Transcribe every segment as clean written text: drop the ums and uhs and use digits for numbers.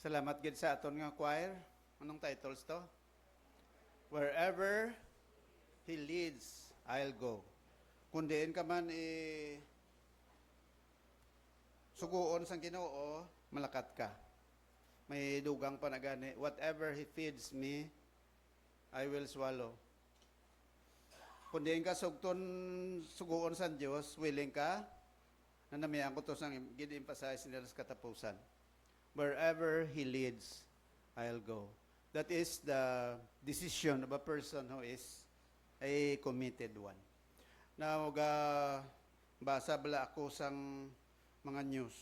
Salamat gid sa aton nga choir. Anong titles to? Wherever He leads, I'll go. Kung diin ka man suguon sang Ginoo, malakat ka. May dugang pa na gani. Whatever He feeds me, I will swallow. Kung diin ka suguon sa Diyos, willing ka, nanamihan ko to sang gid-emphasize nila sa katapusan. Wherever He leads, I'll go. That is the decision of a person who is a committed one. Now, basa bala ako sang mga news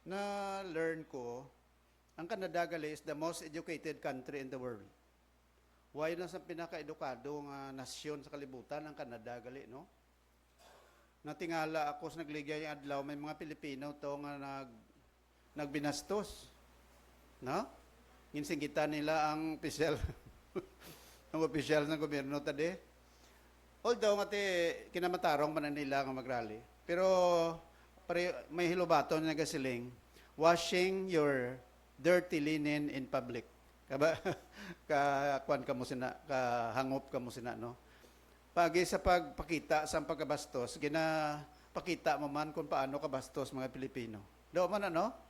na learn ko, ang Canada gali is the most educated country in the world. Why na sa pinaka-edukado nga nasyon sa kalibutan ang Canada gali, no? Natingala ako sa nagligay yung adlaw, may mga Pilipino to nga nagbinastos. No? Ginsinggitan nila ang opisyal ang opisyal ng gobyerno tadi. Although nga kinamatarong man nila nga magrally. Pero may hilubaton na gasiling, washing your dirty linen in public. Kaba kuan ka mo sina, kahangop ka mo sina, no? Pagi sa pagpakita sa pagkabastos, ginapakita mo man kung paano kabastos mga Pilipino. Do man ano?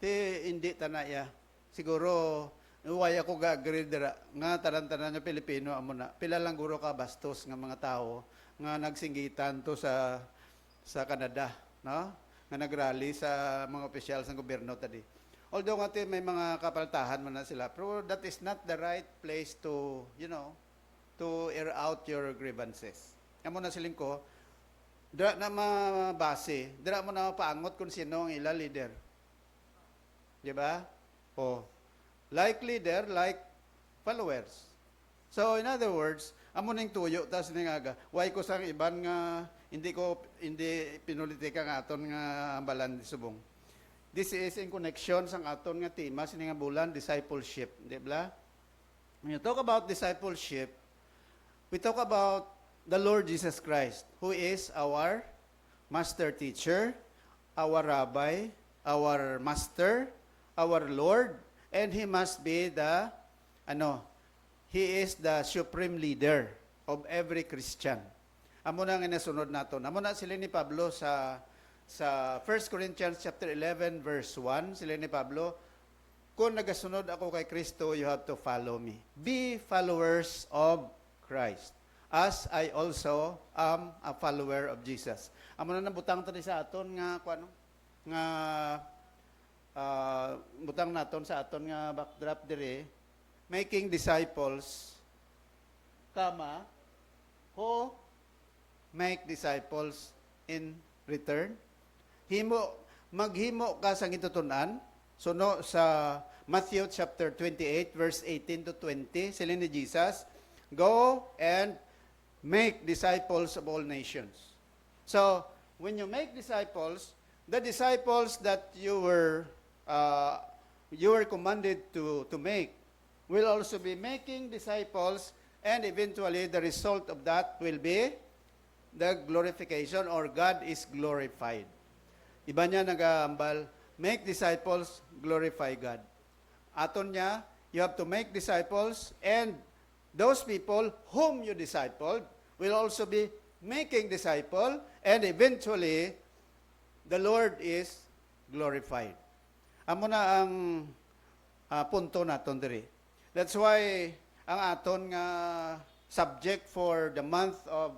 Hindi tanaya. Siguro waya ko ga-agree dira nga tanan-tanan nga Pilipino amo na. Pila lang guro ka bastos nga mga tao nga nagsinggitan to sa Canada, no? Nga nagrally sa mga opisyal sa gobyerno tadi. Although nga may mga kapaltahan man na sila, pero that is not the right place to, to air out your grievances. Amo na siling ko, dira na mabase, dira mo na paangot kung sino ang ila leader. Di ba? Like leader, like followers. So, in other words, amo ning tuyo, tas ning aga, why ko sang iban nga, hindi pinulitika nga aton nga ambalan di subong. This is in connection sang aton nga tema, sini nga bulan, discipleship. Di ba? When you talk about discipleship, we talk about the Lord Jesus Christ, who is our master teacher, our rabbi, our master, our Lord, and He must be He is the supreme leader of every Christian. Amo na nga nasunod nato. Amo na sila ni Pablo sa 1 Corinthians chapter 11 verse 1, sila ni Pablo, kung nagasunod ako kay Kristo, you have to follow me. Be followers of Christ, as I also am a follower of Jesus. Amo na nabutang tadi sa aton nga butang naton sa aton nga backdrop dire, making disciples, who make disciples in return. Maghimo ka sa gitutunan. So sa Matthew chapter 28 verse 18 to 20, sila ni Jesus, go and make disciples of all nations. So when you make disciples, the disciples that you were commanded to make will also be making disciples, and eventually the result of that will be the glorification, or God is glorified. Iba niya nag-aambal, make disciples, glorify God. Aton niya, you have to make disciples, and those people whom you discipled will also be making disciple, and eventually, the Lord is glorified. Amo na ang punto naton diri. That's why ang aton nga subject for the month of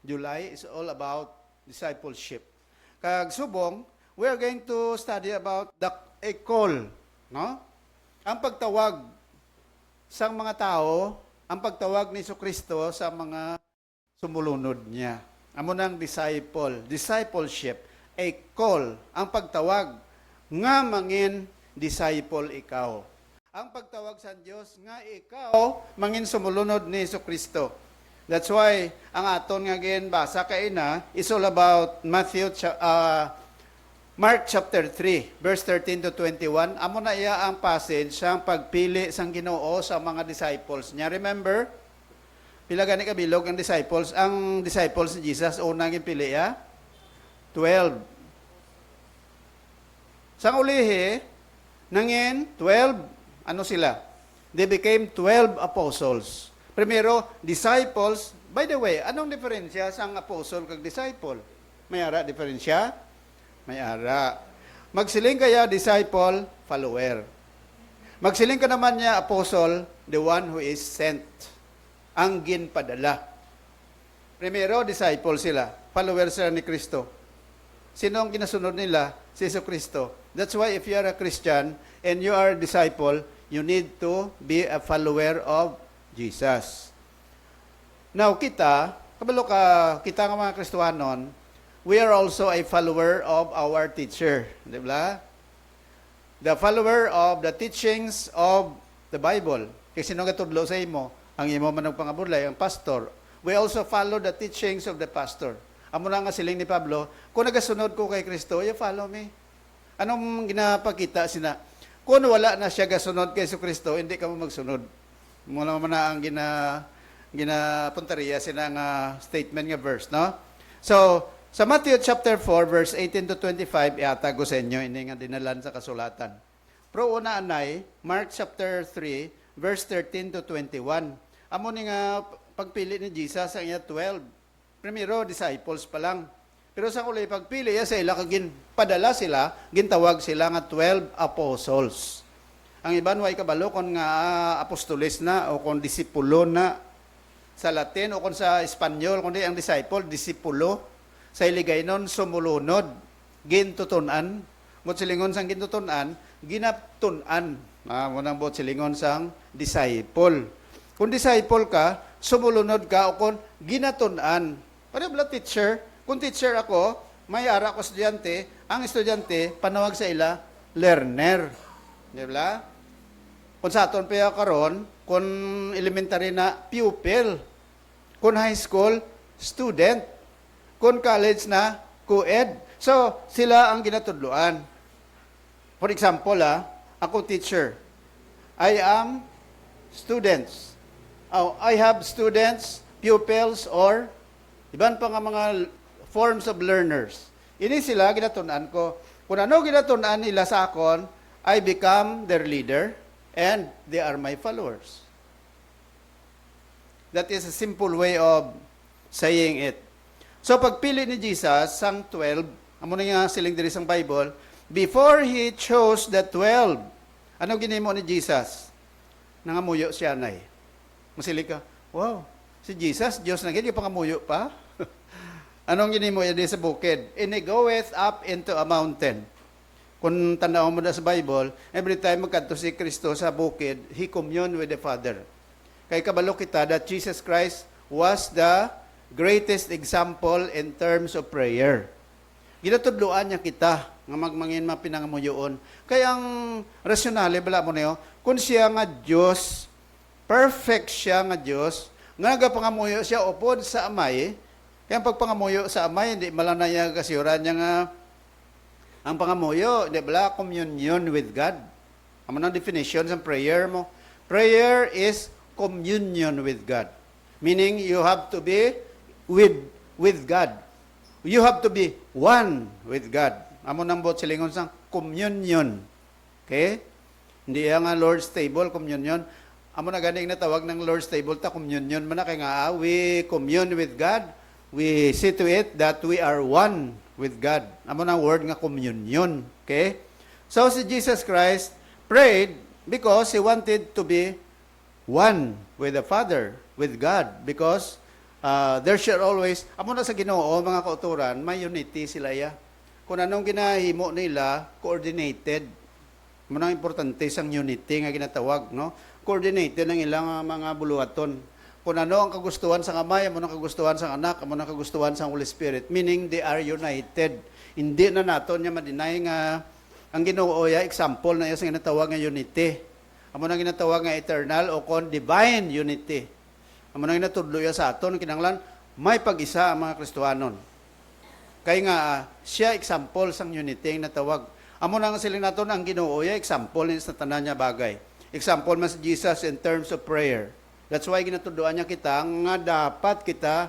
July is all about discipleship. Kag subong, we are going to study about a call, no? Ang pagtawag sang mga tao, ang pagtawag ni Jesucristo sa mga sumulunod niya. Amo nang disciple, discipleship, a call, ang pagtawag nga mangin disciple ikaw. Ang pagtawag sa Dios nga ikaw mangin sumulunod ni Jesucristo. That's why ang aton nga ginbasa kay na is all about Mark chapter 3 verse 13 to 21. Amo na iya ang passage sa pagpili sang Ginoo sa mga disciples niya. Remember? Pila gani kabilog ang disciples? Ang disciples ni Jesus, unang ginpili ya? 12. Sang ulihi, nangin 12, ano sila? They became 12 apostles. Primero, disciples. By the way, anong diferensya sa apostle kag disciple? May ara diferensya? May ara. Magsiling kaya disciple, follower. Magsiling ka naman niya apostle, the one who is sent. Ang ginpadala. Primero, disciple sila. Follower sila ni Kristo. Sino ang ginasunod nila? Si Jesucristo. That's why if you are a Christian and you are a disciple, you need to be a follower of Jesus. Now, kabalo kita nga mga Kristohanon, we are also a follower of our teacher. Di ba? The follower of the teachings of the Bible. Kasi sino nga tudlo sa imo? Ang imo man pangabulay, ang pastor. We also follow the teachings of the pastor. Amo na nga siling ni Pablo, kung nagasunod ko kay Kristo, you follow me. Anong ginapakita sina? Kung wala na siya gasunod kay Kristo, hindi ka mo magsunod. Muna man na ang ginapunteriya sina nga statement nga verse, no? So, sa Matthew chapter 4, verse 18 to 25, iatago sa inyo, hindi nga dinalan sa kasulatan. Pero una anay, Mark chapter 3, verse 13 to 21. Amo ni nga pagpili ni Jesus ang iya 12. Primero, disciples pa lang. Pero sa kulay pagpili ya sila, padala sila, gintawag sila nga 12 apostles. Ang iban way kabalo kon nga apostoles na o kon disipulo na sa Latin o kon sa Espanyol, kundi ang disciple, disipulo. Sa iligay nun, sumulunod, gintutunan. Bot silingon sang gintutunan, ginaptunan. Munang bot silingon sang disciple. Kung disciple ka, sumulunod ka o kung ginatunan. Pareho ba teacher? Kung teacher ako, may ara ko estudyante, ang estudyante, panawag sa ila, learner. Di ba? Kung sa aton pa karon, kung elementary na, pupil. Kung high school, student. Kung college na, co-ed. So, sila ang ginatudluan. For example, ako teacher. I am students. I have students, pupils, or iban pa nga mga forms of learners. Ini sila ginatunan ko. Kung ano ginatunan nila sa akon, I become their leader and they are my followers. That is a simple way of saying it. So pagpili ni Jesus sang 12, amo na nga siling diri sang Bible, before He chose the 12, ano ginimo ni Jesus? Nangamuyo siya nay. Masili ka, wow, si Jesus, Diyos na gini, pangamuyo pa? Anong ginimo yan sa bukid? And he goeth up into a mountain. Kung tanaw mo na sa Bible, every time magkanto si Kristo sa bukid, He commune with the Father. Kay kabalo kita that Jesus Christ was the greatest example in terms of prayer. Ginatudluan niya kita nga magmangin mapinangamuyoon. Kaya ang rasyonale, bala mo niyo, kung siya nga Diyos, perfect siya nga Diyos, nga nagapangamuyo siya upod sa amay, kaya ang pagpangamuyo sa amay, hindi malanaya kasiyuran niya nga, ang pangamuyo, hindi bala, communion with God. Ano ang definition sa prayer mo? Prayer is communion with God. Meaning, you have to be with God. You have to be one with God. Amo nang bot silingon sang communion. Okay? Hindi nga Lord's table, communion. Amo na ganing natawag ng Lord's table ta communion man na kay nga we commune with God. We see to it that we are one with God. Amo na word nga communion. Okay? So si Jesus Christ prayed because He wanted to be one with the Father, with God, because there should always, amo na sa Ginoo, mga kauturan, may unity sila ya. Kung anong ginahimo nila, coordinated. Amo na importante sang unity nga ginatawag, no? Coordinated ang ilang mga buluhaton. Kung ano ang kagustuhan sa Amay, amo ang kagustuhan sa Anak, amo ang kagustuhan sa Holy Spirit. Meaning, they are united. Hindi na nato niya ma-deny nga ang Ginoo ya example na iya sa ginatawag nga unity. Amo na ginatawag nga eternal o kon divine unity. Amo na ginatudlo ya sa aton kinahanglan may pag-isa ang mga Kristohanon. Kay nga siya example sang unity nga natawag. Amo na nga siling naton ang Ginoo ya example ni sa tanan niya bagay. Example mas Jesus in terms of prayer. That's why ginatuduan niya kita nga dapat kita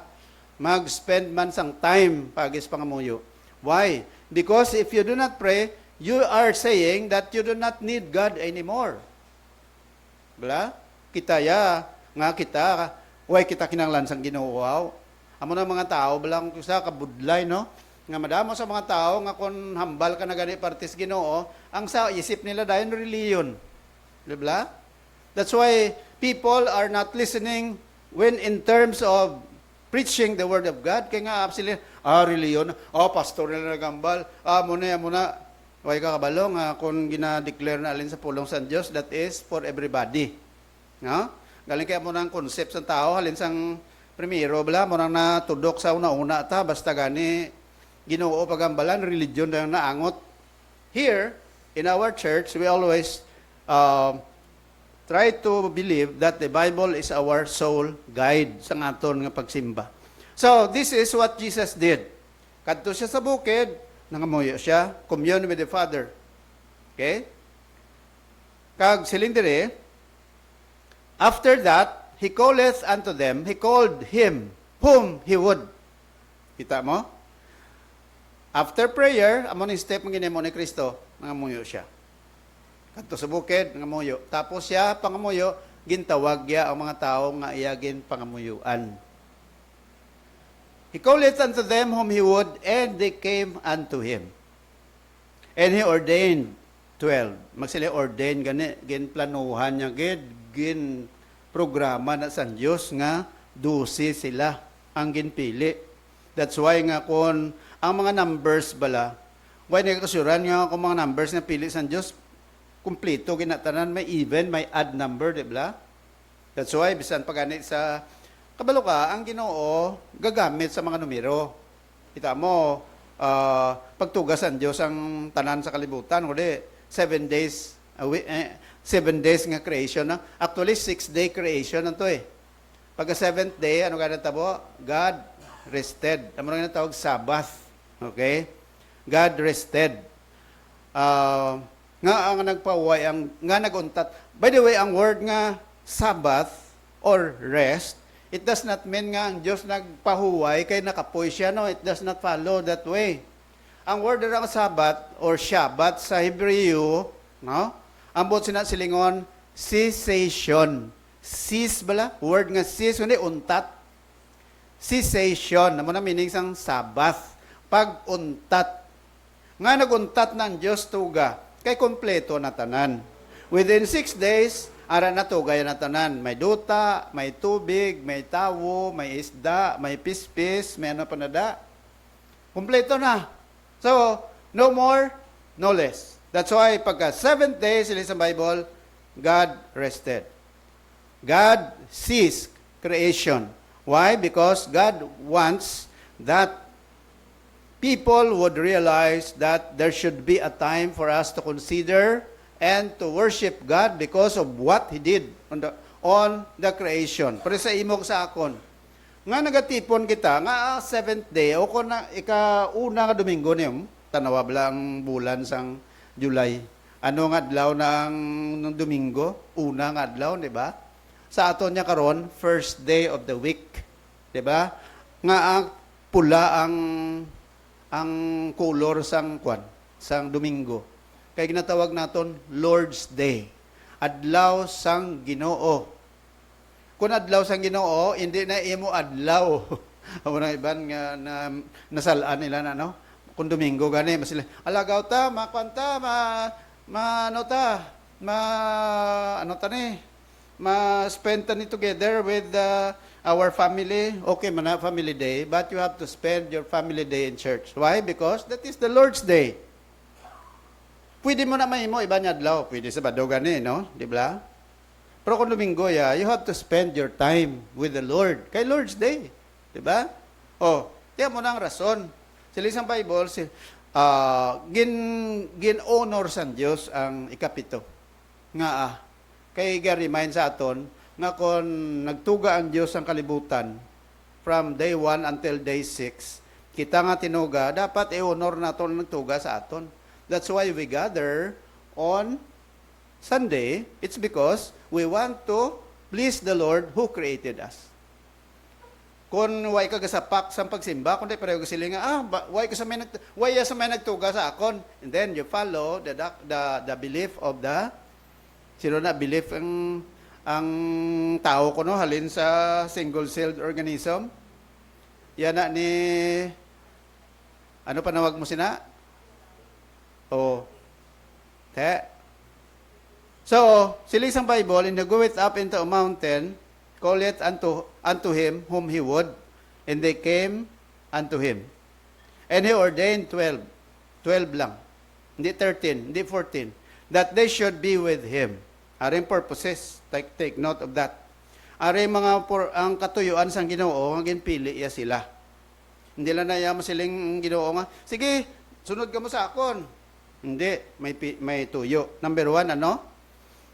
mag-spend man sang time pagis pangamuyo. Why? Because if you do not pray, you are saying that you do not need God anymore. Bala? Kita ya, nga kita, why kita kinanglan sang Ginoo. Amo na mga tao, balang sa kabudlay, no? Nga madamo sa mga tao, nga kung hambal ka na gani partis Ginoo, ang sa isip nila dahil reliyon. Diba? That's why people are not listening when in terms of preaching the Word of God. Kaya nga, sila, reliyon, pastor nila nagambal, muna, huwag ka kabalo, nga kung ginadeclare na alin sa pulong sa Diyos, that is for everybody. No? Galing kaya mo ng concept sa tao, halin sang primero, bala, mo nang natudok sa una-una ta, basta gani, Ginoo pagambalan, religion na naangot. Here, in our church, we always try to believe that the Bible is our soul guide sa aton nga pagsimba. So, this is what Jesus did. Kadto siya sa bukid, nangamuyo siya, commune with the Father. Okay? Kag siling dire, after that, he calleth unto them, he called him, whom he would. Kita mo? After prayer, amon yung step ng ginemo ni Kristo, nangamuyo siya. Kadto sa bukid, nangamuyo. Tapos siya, pangamuyo, gintawag niya ang mga tao nga iyagin pangamuyuan. He calleth unto them whom he would, and they came unto him. And he ordained 12. Magsili ordain gani, ginplanuhan niya, gin programa na sa Diyos nga 12 sila ang ginpili. That's why nga kung ang mga numbers bala, why nagkasuran nga kung mga numbers na pili sa Diyos, kumplito, ginatanan, may even, may odd number, di ba? That's why, bisan pagani sa kabalo ka, ang Ginoo gagamit sa mga numero. Kita mo, pagtugas ang Diyos ang tanan sa kalibutan, kundi 7 days, 7 days nga creation. Actually, 6-day creation na to eh. Pagka 7th day, ano ka natabo? God rested. Ano nga natawag? Sabbath. Okay? God rested. Nga ang nagpaway, nga naguntat. By the way, ang word nga Sabbath or rest, it does not mean nga ang Diyos nagpahuway kay nakapoy siya. No, it does not follow that way. Ang word ng Sabbath or Shabbat sa Hebreo, no? Ambot sinasilingon, cessation. Cease bala? Word nga cease, kundi untat. Cessation. Naman na meaning sang Sabbath. Pag-untat. Nga naguntat ng Diyos tuga, kay kompleto na tanan. Within 6 days, ara na tugay na tanan. May duta, may tubig, may tawo, may isda, may pispis, may ano panada. Kompleto na. So, no more, no less. That's why pagka 7th day, sila sa Bible, God rested. God ceased creation. Why? Because God wants that people would realize that there should be a time for us to consider and to worship God because of what He did on the creation. Pero sa imog sa akon, nga nagatipon kita, nga 7th day, o kung na, ika-una nga Domingo niyong, tanawa bala ang bulan sang July. Ano nga adlaw ng Domingo? Una nga adlaw, di ba? Sa aton niya karon, first day of the week. Di ba? Nga ang pula ang color sang Domingo. Kaya ginatawag naton Lord's Day. Adlaw sang Ginoo. Kung adlaw sang Ginoo, hindi na imo adlaw. Amo na iban nga nasalaan nila na no. Kung Domingo gani masila alagaw ta, makwanta, spend ta ni together with our family. Okay, man family day, but you have to spend your family day in church. Why? Because that is the Lord's Day. Pwede mo na mahimo iba niya adlaw, pwede sa Sabado gani, no? Di ba? Pero kung Domingo, you have to spend your time with the Lord. Kay Lord's Day. Diba? Oh, tiyan mo na ang rason. Sa isang Bible, gin-honor sa Diyos ang ikapito. Nga kay ga-remind sa aton, nga kung nagtuga ang Diyos ang kalibutan, from day 1 until day 6, kita nga tinuga, dapat i-honor naton ang nagtuga sa aton. That's why we gather on Sunday. It's because we want to please the Lord who created us. Kung way ka gasapak sa pagsimba, kung di pareho kasi nga, way sa may nagtuga sa akon. And then you follow the belief of belief ang tao ko, no, halin sa single-celled organism. Yan na ni, ano panawag mo sina? So, sila isang Bible, and they goeth up into a mountain, call it unto him whom he would, and they came unto him. And he ordained 12 lang, hindi 13, hindi 14, that they should be with him. Aring purposes, take note of that. Aring ang katuyuan sang Ginoo, ang ginpili iya sila. Hindi lang na masiling Ginoo nga, sige, sunod ka mo sa akon. Hindi, may tuyo. Number 1,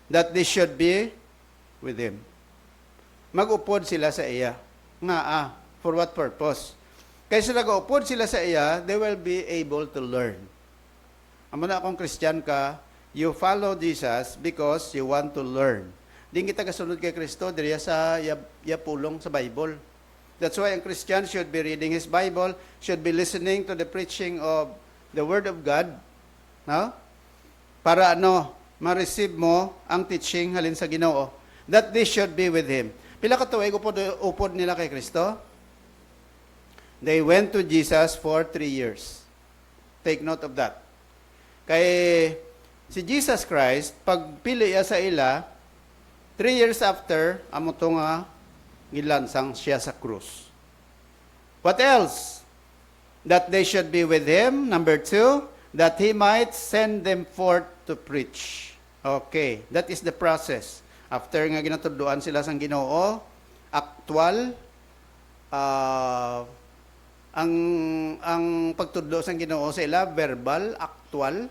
that they should be with him. Mag-upod sila sa iya. For what purpose? Kaysa nag-upod sila sa iya, they will be able to learn. Amo na kung Christian ka, you follow Jesus because you want to learn. Di kita kasunod kay Kristo, diriya sa pulong sa Bible. That's why a Christian should be reading his Bible, should be listening to the preaching of the Word of God, no? Para ma-receive mo ang teaching halin sa Ginoo, that they should be with him. Pila ka tuig upod nila kay Kristo? They went to Jesus for 3 years. Take note of that. Kay si Jesus Christ, pagpili sa ila, 3 years after, amo to nga gilansang siya sa krus. What else? That they should be with him. Number 2, that he might send them forth to preach. Okay, that is the process. After nga ginatuduan sila sang Ginoo, actual, ang pagtudlo sang Ginoo sa ila, verbal, actual,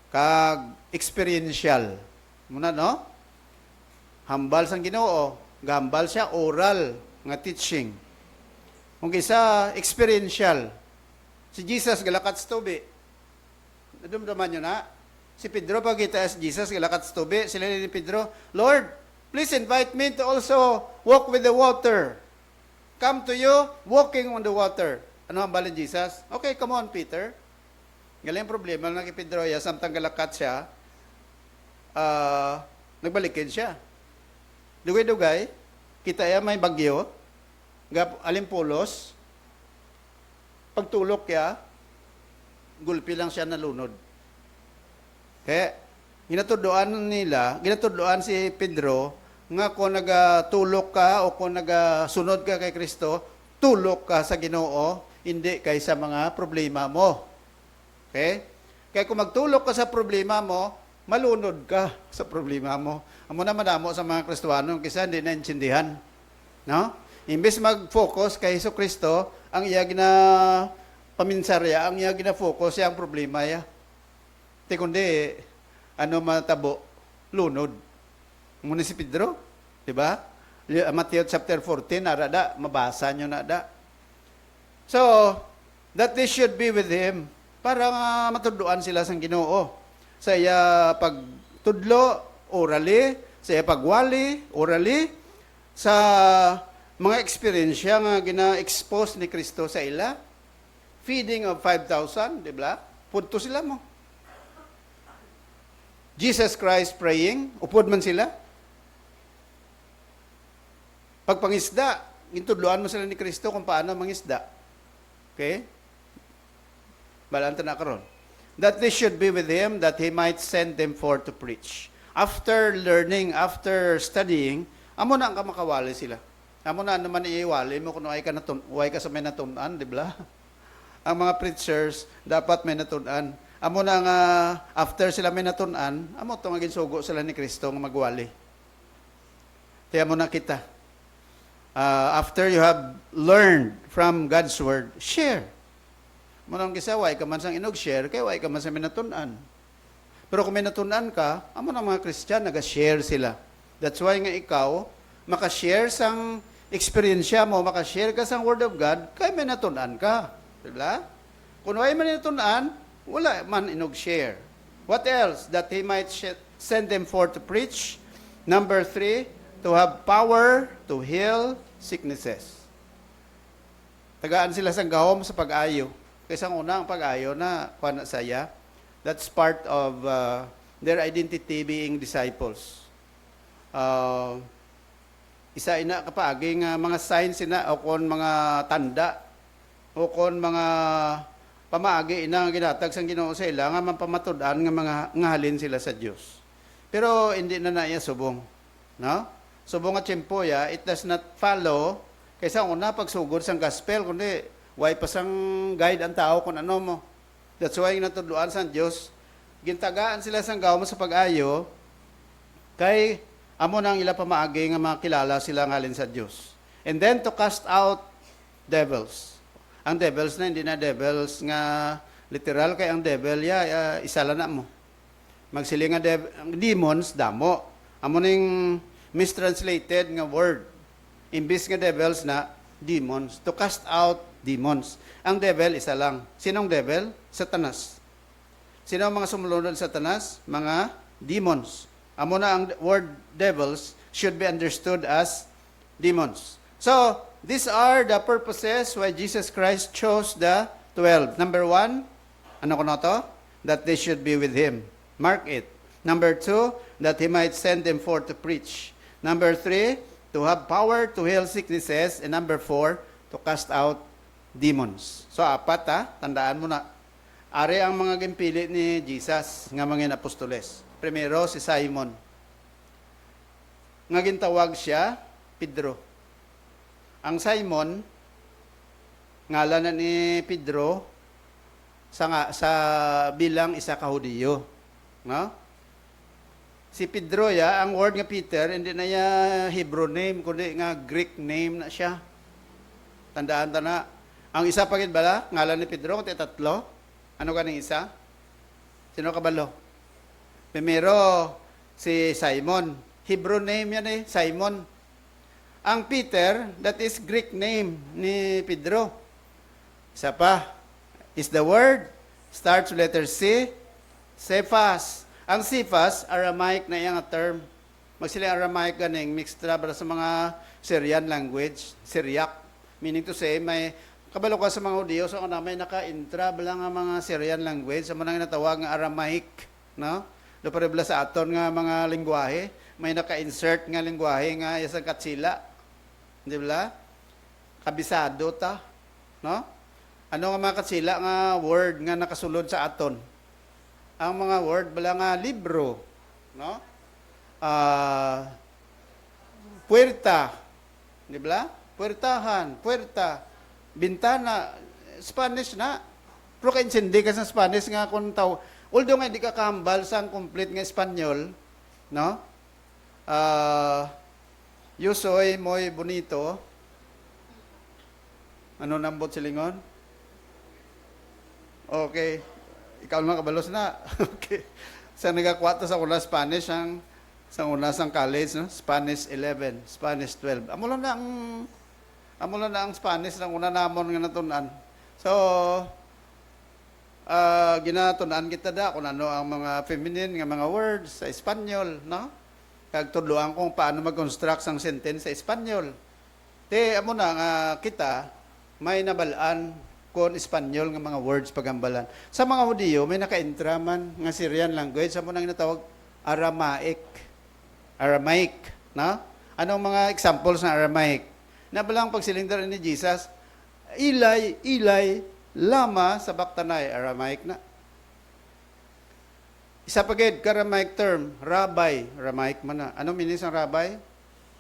kag experiential. Muna, no? Hambal sang Ginoo, gambal siya, oral, nga teaching. Kung isa, experiential. Si Jesus, galakat sa tubi. Nadumdaman nyo na? Si Pedro, pag kita si Jesus, galakat sa tubi, sila ni Pedro, Lord, please invite me to also walk with the water. Come to you, walking on the water. Ano ang balin Jesus? Okay, come on, Peter. Galing problema na kay Pedro, samtang galakat siya, nagbalikin siya. Dugay-dugay, kita may bagyo, alimpulos, pagtulok ya, gulpi lang siya nalunod. Kaya, ginatuduan si Pedro, nga kung nagatulok ka o kung nagasunod ka kay Kristo, tulok ka sa Ginoo, hindi kay sa mga problema mo. Okay? Kaya kung magtulok ka sa problema mo, malunod ka sa problema mo. Amo na madamo sa mga Kristiyano, kisa hindi naintindihan. No? Imbes mag-focus kay Hesus Kristo, ang iya paminsarya, ang iya gina-focus ang problema ya. Ti kundi matabo, lunod. Muna si Pedro, di ba? Matthew chapter 14, narada, mabasa nyo na da. So, that they should be with him, para matuduan sila sa Ginoo. Sa iya pagtudlo, orally, sa iya pagwali, orally, sa mga eksperyensya nga gina-expose ni Kristo sa ila, feeding of 5,000, di ba? Punto sila mo. Jesus Christ praying, upod man sila. Pagpangisda, intudloan mo sila ni Kristo kung paano mangisda. Okay? Balanta na karon. That they should be with him, that he might send them forth to preach. After learning, after studying, amo na ang kamakawali sila. Amo na naman iiwali mo kung way ka sa may natunan, di ba? Ang mga preachers, dapat may natunan. Amo na nga, after sila may natunan, amo itong ginsugo sila ni Kristo ng magwali. Tiyan mo na kita. After you have learned from God's Word, share. Munang kisa, way ka man sang inog-share, kaya way ka man sa minatunan. Pero kung minatunan ka, amo ng mga Christian, nag-share sila. That's why nga ikaw, makashare sang experiensya mo, makashare ka sang Word of God, kaya minatunan ka. Diba? Kung way minatunan, wala man inog-share. What else? That He might send them forth to preach. Number 3, to have power to heal sicknesses. Tagaan sila sang gahom sa pag-ayo. Kaysa una ang pag-ayo na kuha na saya, that's part of their identity being disciples. Isa ina kapagi nga mga signs ina o kon mga tanda o kon mga pamaagi ina nga ginatag sang Ginoo sa ila nga mampamatud-an nga mga ngahalin sila sa Dios. Pero hindi na naiya subong, no? Subong nga tiyempo ya, it does not follow kaysa una pagsugod sang gospel kundi way pa sang guide ang tao kung ano mo. That's why natudluan sa Dios, gintagaan sila sang gawom sa pag-ayo kay amo nang ila pamaagi nga makilala sila ngalin sa Dios. And then to cast out devils. Ang devils na hindi na devils nga literal kay ang devil ya isa lang na mo. Magsiling nga demons damo. Amo ning mistranslated nga word. Imbis nga devils na demons. To cast out demons. Ang devil isa lang. Sinong devil? Satanas. Sino ang mga sumunod sa Satanas? Mga demons. Amo na ang word devils should be understood as demons. So, these are the purposes why Jesus Christ chose the 12. Number 1, ano ko na to? That they should be with Him. Mark it. Number 2, that He might send them forth to preach. Number 3, to have power to heal sicknesses. And number 4, to cast out demons. So, 4 tandaan mo na. Ari ang mga gimpili ni Jesus nga mga apostoles. Primero, si Simon. Nga gintawag siya, Pedro. Ang Simon, ngalan na ni Pedro, sa bilang isa ka Hudiyo. No? Si Pedro ang word nga Peter, hindi na ya Hebrew name, kundi nga Greek name na siya. Tandaan ta na. Ang isa pagid bala, ngalan ni Pedro, kundi 3. Ano kaning isa? Sino kabalo? Primero, si Simon. Hebrew name yan Simon. Ang Peter, that is Greek name ni Pedro. Isa pa, is the word, starts with letter C, Cephas. Ang Cephas, Aramaic na iyang term. Magsilang Aramaic ganing, mixed para sa mga Syrian language, Syriac. Meaning to say, may kabalo ka sa mga Hudiyo, so na may naka-intra lang ang mga Syrian language, sa mga natawag nga Aramaic, no? Do parebla sa aton nga mga lingwahe, may naka-insert nga lingwahe nga isang katsila. Di ba? Kabisado ta, no? Ano nga mga katsila nga word nga nakasulod sa aton? Ang mga word bala nga libro, no? Puerta, di ba? Puertahan, puerta, bintana, Spanish na. Pero kaintindi ka sa Spanish nga kung tao. Although nga hindi ka kambal sa complete nga Espanyol, no? Yo soy muy bonito. Ano nambot silingon? Okay. Ikaw naman kabalos na. Okay. Sa nagakwato sa una Spanish, sa una sang college, no? Spanish 11, Spanish 12. Amo lang na ang Spanish ng una namon nga natunan. So, ginatunan kita da kung ano ang mga feminine nga mga words sa Espanyol, no? Kag tudloan kung paano mag-construct sang sentence sa Espanyol. Amo na nga kita may nabalaan kon Espanyol nga mga words pagambalan. Sa mga Hudiyo may naka-intra man nga Syrian language, amo nang ginatawag Aramaic. Aramaic, no? Anong mga examples ng Aramaic? Nabalang pagsilindar ni Jesus, Ilay, lama sa baktanay, Aramaic na. Isa pagid, Aramaic term, rabbi, Aramaic man na. Anong meaning ng rabbi?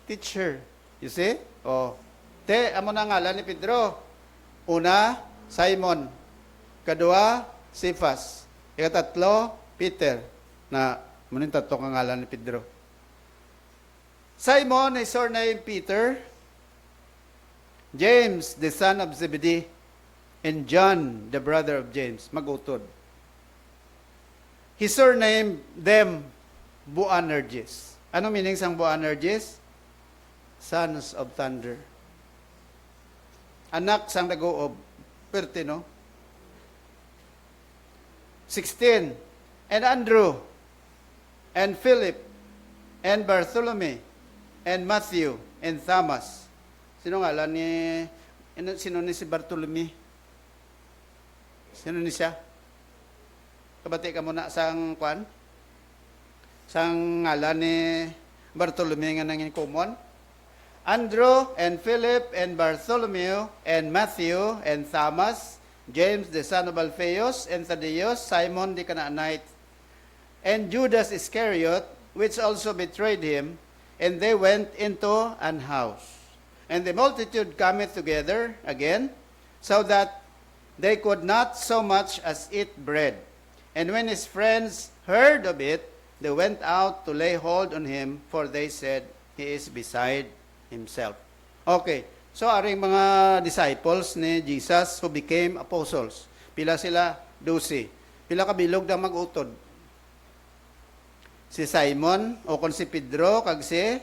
Teacher. You see? Amo na ngalan ni Pedro. Una, Simon. Kadua, Cephas. Ikatatlo, Peter. Na, munin tatlo ang ngalan ni Pedro. Simon, his surname Peter, James, the son of Zebedee, and John, the brother of James, magutod. He surnamed them Boanerges. Ano meaning sang Boanerges? Sons of thunder. Anak sang nag-uob. Pwerte, no? 16. And Andrew, and Philip, and Bartholomew, and Matthew, and Thomas. Sino ngalan ni, sino ni si Bartholomew? Sino ni siya? Kabati ka muna sang kwan? Sang ngalan ni Bartholomew nga nangin common? Andrew, and Philip, and Bartholomew, and Matthew, and Thomas, James, the son of Alphaeus, and Thaddeus, Simon the Canaanite, and Judas Iscariot, which also betrayed him, and they went into an house. And the multitude cometh together again, so that they could not so much as eat bread. And when his friends heard of it, they went out to lay hold on him, for they said, he is beside himself. Okay, so aring mga disciples ni Jesus who became apostles. Pila sila? 12. Pila kabilog na mag-utod? Si Simon, o kon si Pedro, kag si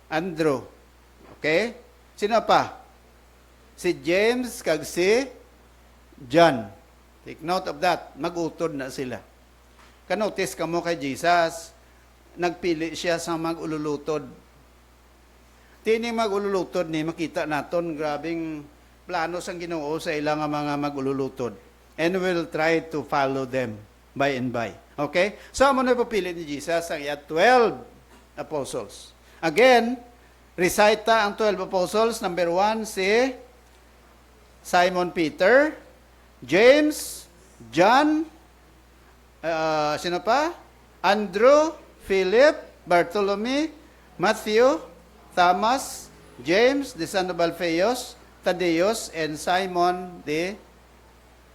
Andrew. Okay? Sino pa? Si James, kag si John. Take note of that. Mag-utod na sila. Kanotis ka mo kay Jesus, nagpili siya sa mag-ululutod. Tining mag-ululutod ni, makita naton grabing plano sang Ginoo sa ilang mga mag-ululutod. And we'll try to follow them by and by. Okay? So, amo na papili ni Jesus ang 12 apostles. Again, recita ang 12 apostles. Number 1, si Simon Peter, James, John, sino pa? Andrew, Philip, Bartholomew, Matthew, Thomas, James, the son of Alphaeus, Thaddeus, and Simon the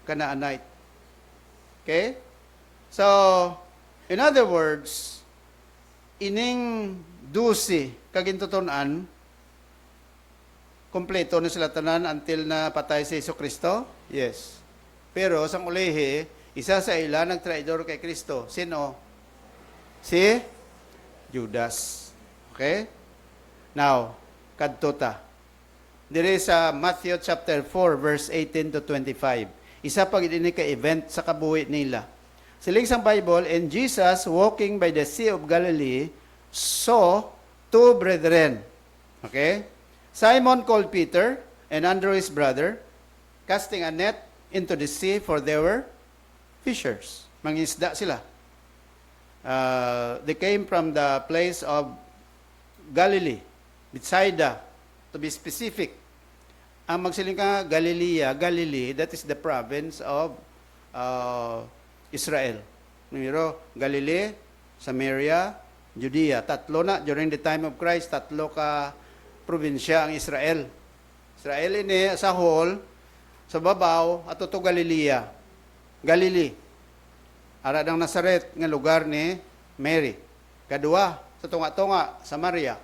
Canaanite. Okay? So, in other words, ining 12 kagintutunan, kompleto na sila tanan until na patay si Hesus Kristo? Yes. Pero sang ulihi, isa sa ila nagtraidor kay Kristo. Sino? Si Judas. Okay? Now, kadtota. Dire sa Matthew chapter 4 verse 18 to 25. Isa pag ini ka event sa kabuhi nila. Siling sang Bible, and Jesus walking by the Sea of Galilee saw two brethren. Okay? Simon called Peter and Andrew his brother, casting a net into the sea, for they were fishers. Mangisda sila. They came from the place of Galilee, Bethsaida, to be specific. Ang magsiling ka Galilee, that is the province of Israel. Numero, Galilee, Samaria, Judea. Tatlo na, during the time of Christ, tatlo ka probinsya ang Israel. Israel ini sa whole, sa babaw, at ito Galilea. Galilee. Ara ng Nazaret, nga lugar ni Mary. Kadua, sa tunga-tunga, Samaria.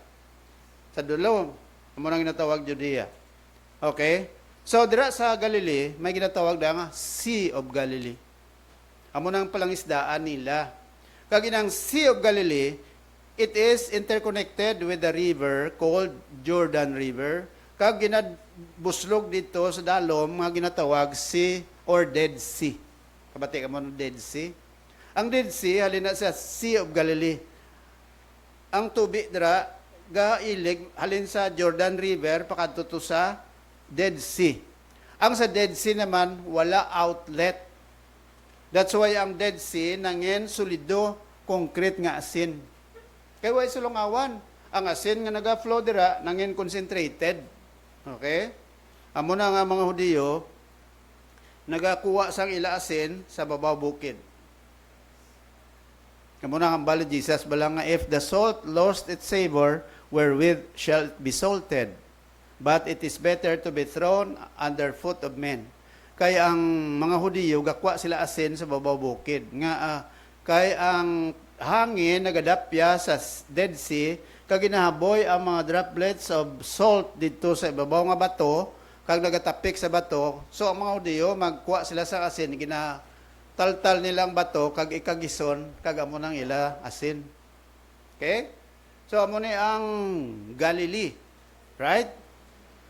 Sa dulo, amo nang ginatawag Judea. Okay? So, dira sa Galilee, may ginatawag na nga Sea of Galilee. Amo nang palangisdaan nila. Kaginang Sea of Galilee, it is interconnected with the river called Jordan River. Kag ginabuslog dito sa dalom, mga ginatawag Sea or Dead Sea. Kabati ka mo ng Dead Sea. Ang Dead Sea, halina sa Sea of Galilee. Ang tubig dira, gailig, halin sa Jordan River, pakadto sa Dead Sea. Ang sa Dead Sea naman, wala outlet. That's why ang Dead Sea, nangin solido, concrete nga asin. Kaya way sulungawan. Ang asin nga naga-flow dira, nangin concentrated. Okay? Amo na nga mga Hudiyo, nagakuha sang ila asin sa babaw bukid. Amo na nga bali Jesus, balang nga, if the salt lost its savor, wherewith shall it be salted? But it is better to be thrown under foot of men. Kaya ang mga Hudiyo, gakwa sila asin sa babaw bukid. Nga, kaya ang hangin nagadapya sa Dead Sea, kag ginahaboy ang mga droplets of salt dito sa ibabaw nga bato, kag nagatapik sa bato. So ang mga Hudiyo magkuha sila sa asin, ginataltal nilang bato kag ikagison kag amo nang ila asin. Okay? So amo ni ang Galilee, right?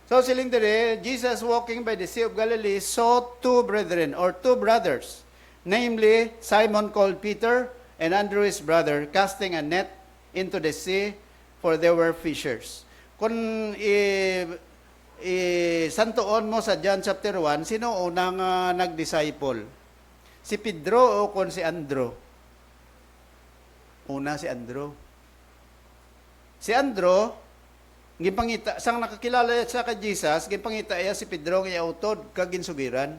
So siling dire, Jesus walking by the Sea of Galilee saw two brethren or two brothers, namely Simon called Peter and Andrew his brother, casting a net into the sea, for they were fishers. Kung santuon mo sa John chapter 1, sino unang nag-disciple? Si Pedro o kung si Andrew? Una si Andrew. Si Andrew, gipangita, sang nakakilala sa kay Jesus, gipangita iya si Pedro nga utod kag ginsugiran.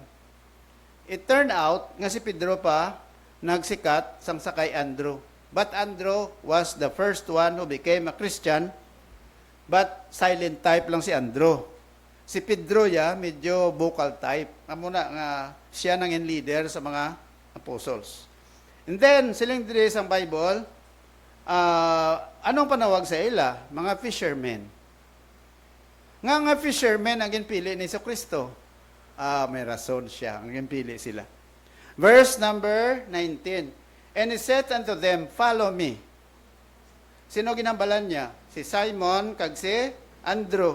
It turned out nga si Pedro pa nagsikat sang sakay Andrew. But Andrew was the first one who became a Christian, but silent type lang si Andrew. Si Pedro ya medyo vocal type. Amo na nga siya nang leader sa mga apostles. And then siling diri sa Bible, anong panawag sa ila? Mga fishermen. Nga fishermen ang ginpili ni Kristo. May rason siya. Ang ginpili sila. Verse number 19. And he said unto them, follow me. Sino ginambalan niya? Si Simon kag si Andrew.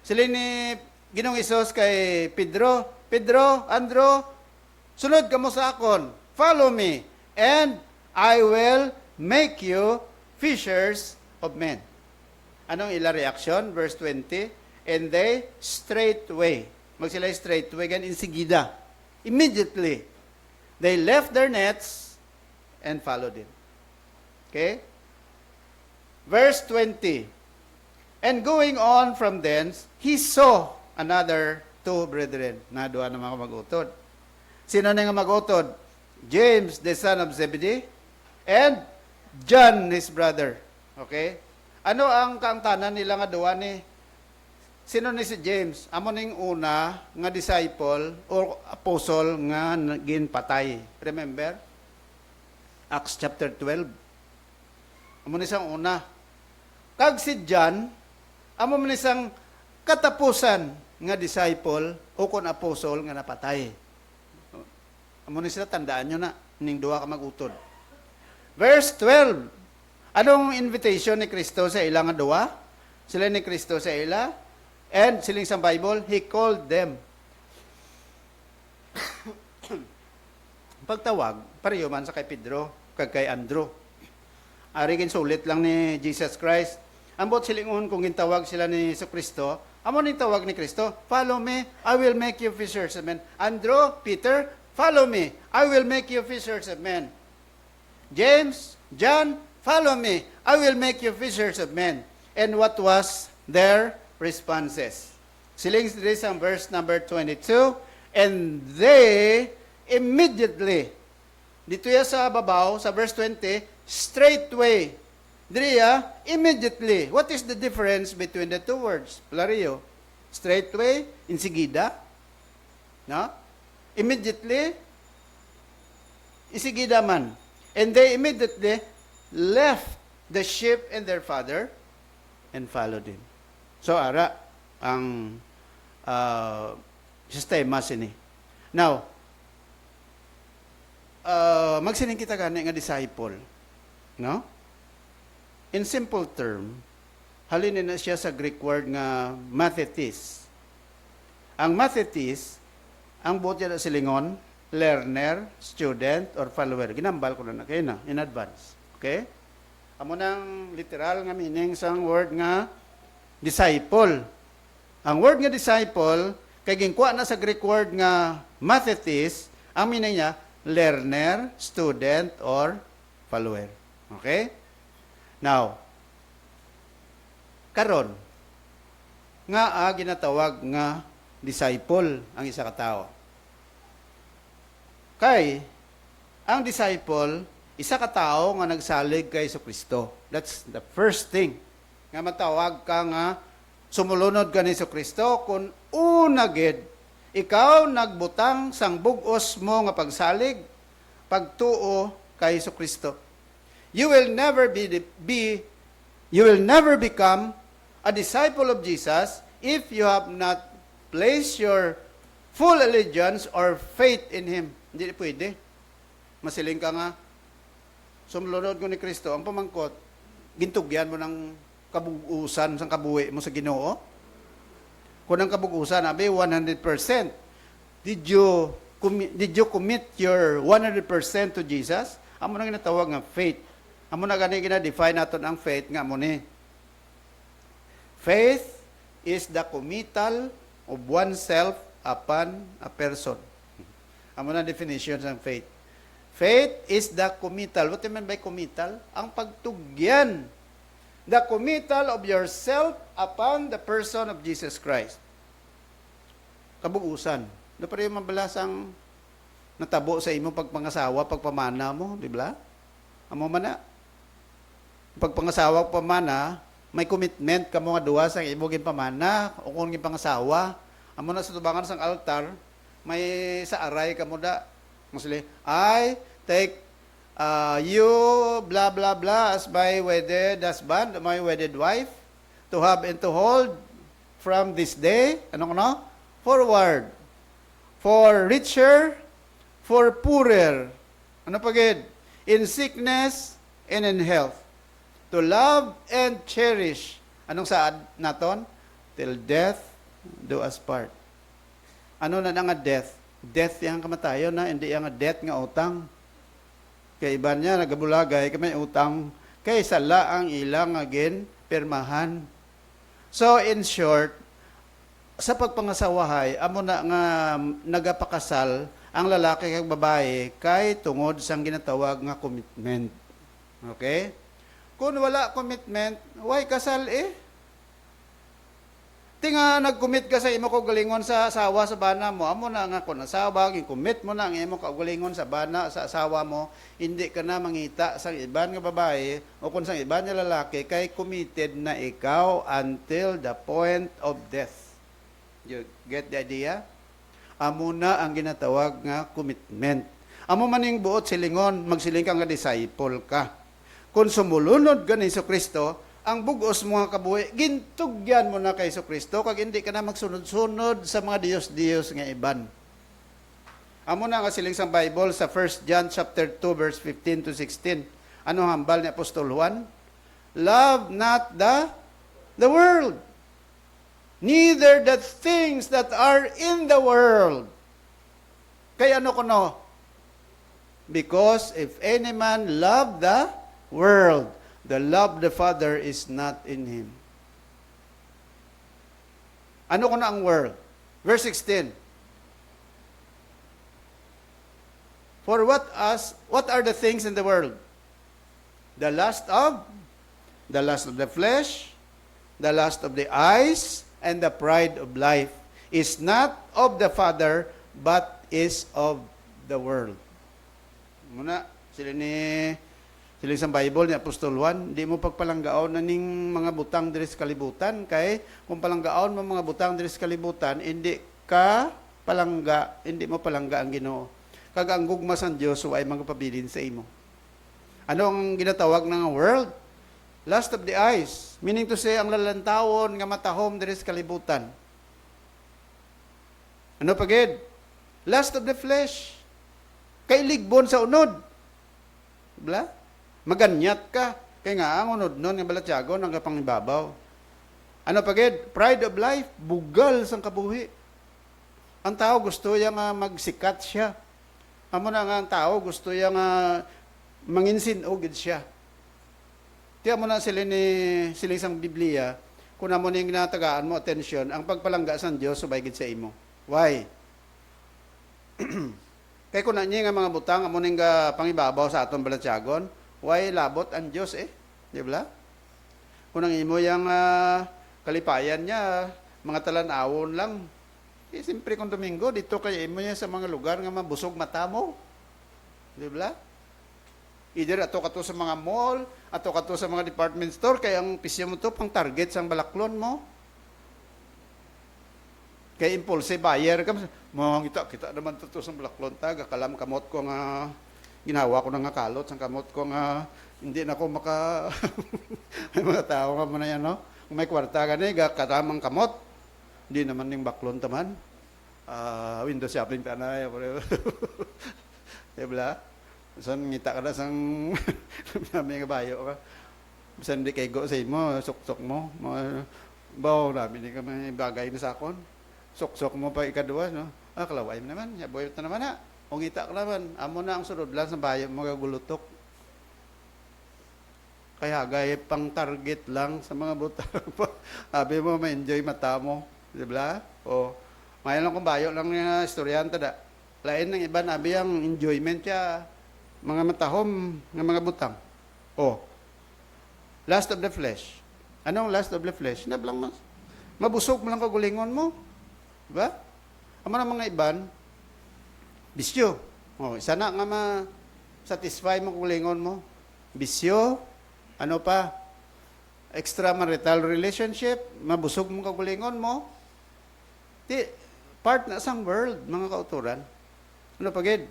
Sila ni Ginoong Hesus kay Pedro, Pedro, Andrew, sunod ka mo sa akon. Follow me. And I will make you fishers of men. Anong ila reaction? Verse 20. And they straightway. Magsila straightway, gan insigida. Immediately, they left their nets and followed him. Okay? Verse 20. And going on from thence, he saw another two brethren. Naduha na mga mag-utod. Sino na nga mag-utod? James, the son of Zebedee, and John, his brother. Okay? Ano ang kaangtanan nila nga duwa ni? Sino ni si James? Amo ning una nga disciple or apostle nga ginpatay. Remember? Acts chapter 12. Amo ni sang una. Kag si John, amo man isang katapusan nga disciple o kon apostle nga napatay. Amo ni sila, tandaan nyo na, ning duwa ka magutod. Verse 12. Anong invitation ni Kristo sa ilang duwa? Sila ni Kristo sa ila. And siling sa Bible, He called them. Pagtawag, pareho man sa kay Pedro, kag kay Andrew. Arigin sulit lang ni Jesus Christ. Ambot silingon kung gintawag sila ni Kristo, amo ning tawag ni Kristo, follow me, I will make you fishers of men. Andrew, Peter, follow me, I will make you fishers of men. James, John, follow me, I will make you fishers of men. And what was their responses? Siling this ang verse number 22, and they immediately, dito ya sa babaw, sa verse 20, straightway. Diriya, immediately. What is the difference between the two words? Plario. Straightway, insigida. No? Immediately, insigida man. And they immediately left the sheep and their father and followed him. So, ara, ang sistema sini. Now, magsining kita gani nga disciple. No? In simple term, halinin na siya sa Greek word nga mathetes. Ang mathetes, ang buot niya na silingon, learner, student, or follower. Ginambal ko na kayo na, in advance. Okay? Amo nang literal nga meaning sang word nga disciple. Ang word nga disciple, kay gingkuha na sa Greek word nga mathetes, ang meaning niya, learner, student, or follower. Okay? Now, karon nga ginatawag nga disciple ang isa ka tawo. Kay ang disciple, isa ka tawo nga nagsalig kay Kristo. That's the first thing. Nga matawag ka nga sumulunod ka ni Kristo kung una gid ikaw nagbutang sang bug-os mo nga pagsalig, pagtuo kay Kristo. You will never be You will never become a disciple of Jesus if you have not placed your full allegiance or faith in Him. Hindi pwede. Masiling ka nga, sumlunod ko ni Kristo, ang pamangkot, gintugyan mo ng kabugusan sa kabuhi mo sa Ginoo. Kung ang kabugusan, abi, 100%. Did you commit your 100% to Jesus? Amo na ginatawag nga faith. Amo na gani gina-define naton ang faith nga mo ni. Faith is the committal of oneself upon a person. Amo na definition ng faith. Faith is the committal. What do you mean by committal? Ang pagtugyan. The committal of yourself upon the person of Jesus Christ. Kabugusan. Ano pa rin mabalasang natabo sa imo pagpangasawa, pagpamana mo, di ba? Amo man na. Pagpangasawa, pagpamana, may commitment ka mo nga duwa sa imo pamana o kung pangasawa. Amo na sa tubangan sang altar, may sa aray ka mo da. Musli, I take you blah blah blah as my wedded husband, my wedded wife, to have and to hold from this day, ano? Forward. For richer, for poorer. Ano pagid? In sickness and in health. To love and cherish. Anong saad naton? Till death do us part. Ano na nga death? Death yang kamatayon na, hindi yang death nga utang. Kaya iba niya, nagabulagay, kami utang, kay sala ang ilang again, permahan. So, in short, sa pagpangasawahay, amo na nga nagapakasal ang lalaki kag babae kay tungod sang ginatawag nga commitment. Okay? Kung wala commitment, why kasal eh? Tinga nag-commit ka sa imo kaugalingon sa asawa sa bana mo, amo na nga kung asawa, commit mo na ang imo kaugalingon sa bana sa asawa mo, hindi ka na mangita sa iban nga babae o kung sa iban nga lalaki kay committed na ikaw until the point of death. You get the idea? Amo na ang ginatawag nga commitment. Amo maning buot silingon, magsiling ka nga disciple ka. Kung sumulunod ka ni Kristo, ang bugos mga kabuhi, gintugyan mo na kay Kristo, kag hindi ka na magsunod-sunod sa mga Diyos-Diyos nga iban. Amo na nga siling sa Bible sa 1 John chapter 2 verse 15 to 16. Ano hambal ni Apostol Juan? Love not the world, neither the things that are in the world. Kaya ano kuno? Because if any man love the world, the love of the Father is not in him. Ano ko na ang world? Verse 16. For what are the things in the world? The lust of the flesh, the lust of the eyes, and the pride of life is not of the Father, but is of the world. Muna, sila sa Bible ni Apostol Juan, di mo pagpalanggaon na ning mga butang diri sa kalibutan, kay kung palanggaon mo mga butang diri sa kalibutan, hindi mo palangga ang Ginoo. Kag ang gugma sa Dios ay magpabilin sa imo. Ano ang ginatawag ng world? Lust of the eyes, meaning to say ang lalantawon nga matahom diri sa kalibutan. Ano pagid? Lust of the flesh. Kay ligbon sa unod. Bla? Maganyat ka. Kaya nga, ang unod nun, nga balatyagon, ang kapangibabaw. Ano pagid? Pride of life, bugal sang kabuhi. Ang tao gusto niya nga magsikat siya. Amo na nga ang tao gusto niya nga manginsinugid siya. Tiya mo na sila isang Biblia, kung amo na yung ginatagaan mo, atensyon, ang pagpalangga sa Diyos, subaygid sa imo. Why? Kaya kung niya nga mga butang, amo na yung pangibabaw sa atong balatyagon, why labot ang Diyos eh? Di ba? Kung ang imo yung kalipayan niya, mga talanawon lang, eh, siyempre kung Domingo, dito kay imo niya sa mga lugar nga mabusog mata mo. Di ba? Either ato ka to sa mga mall, ato ka to sa mga department store, kaya ang pisyo mo to pang target sa balaklon mo. Kaya impulse buyer ka, mga kita naman to sa balaklon ta, kalam kamot ko nga ginawa ko na nga kalot sa kamot ko nga hindi na ako maka may mga tao nga mo na yan, no? Kung may kwarta ka na, katamang kamot. Hindi naman yung baklon taman. Windows shopping ta na. Diba? Saan ngita ka na sang may bayo ka. Bisan di kay go sa mo, sok-sok mo. Baw, namin ka may bagay na sakon. Sok-sok mo pa ikadua, no? Kalaway mo naman. Yaboy na naman na. Kung ngita ka naman, amo na ang sunod lang sa bayo, magagulutok. Kaya gaya pang target lang sa mga butang. Sabi mo, ma-enjoy mata mo. Diba? O, may lang kung bayo lang yung istoryanta da. Lain ng iba, nabi ang enjoyment siya. Mga matahom, ng mga butang. O, lust of the flesh. Anong lust of the flesh? Nablang mas. Mabusog mo lang kagulingon mo. Diba? Amo na mga iban, bisyo. O, isa na nga ma-satisfy mo kagulingon mo. Bisyo. Ano pa? Extramarital relationship, mabusog mong kagulingon mo. Di, part na sang world, mga kauturan. Ano pagid?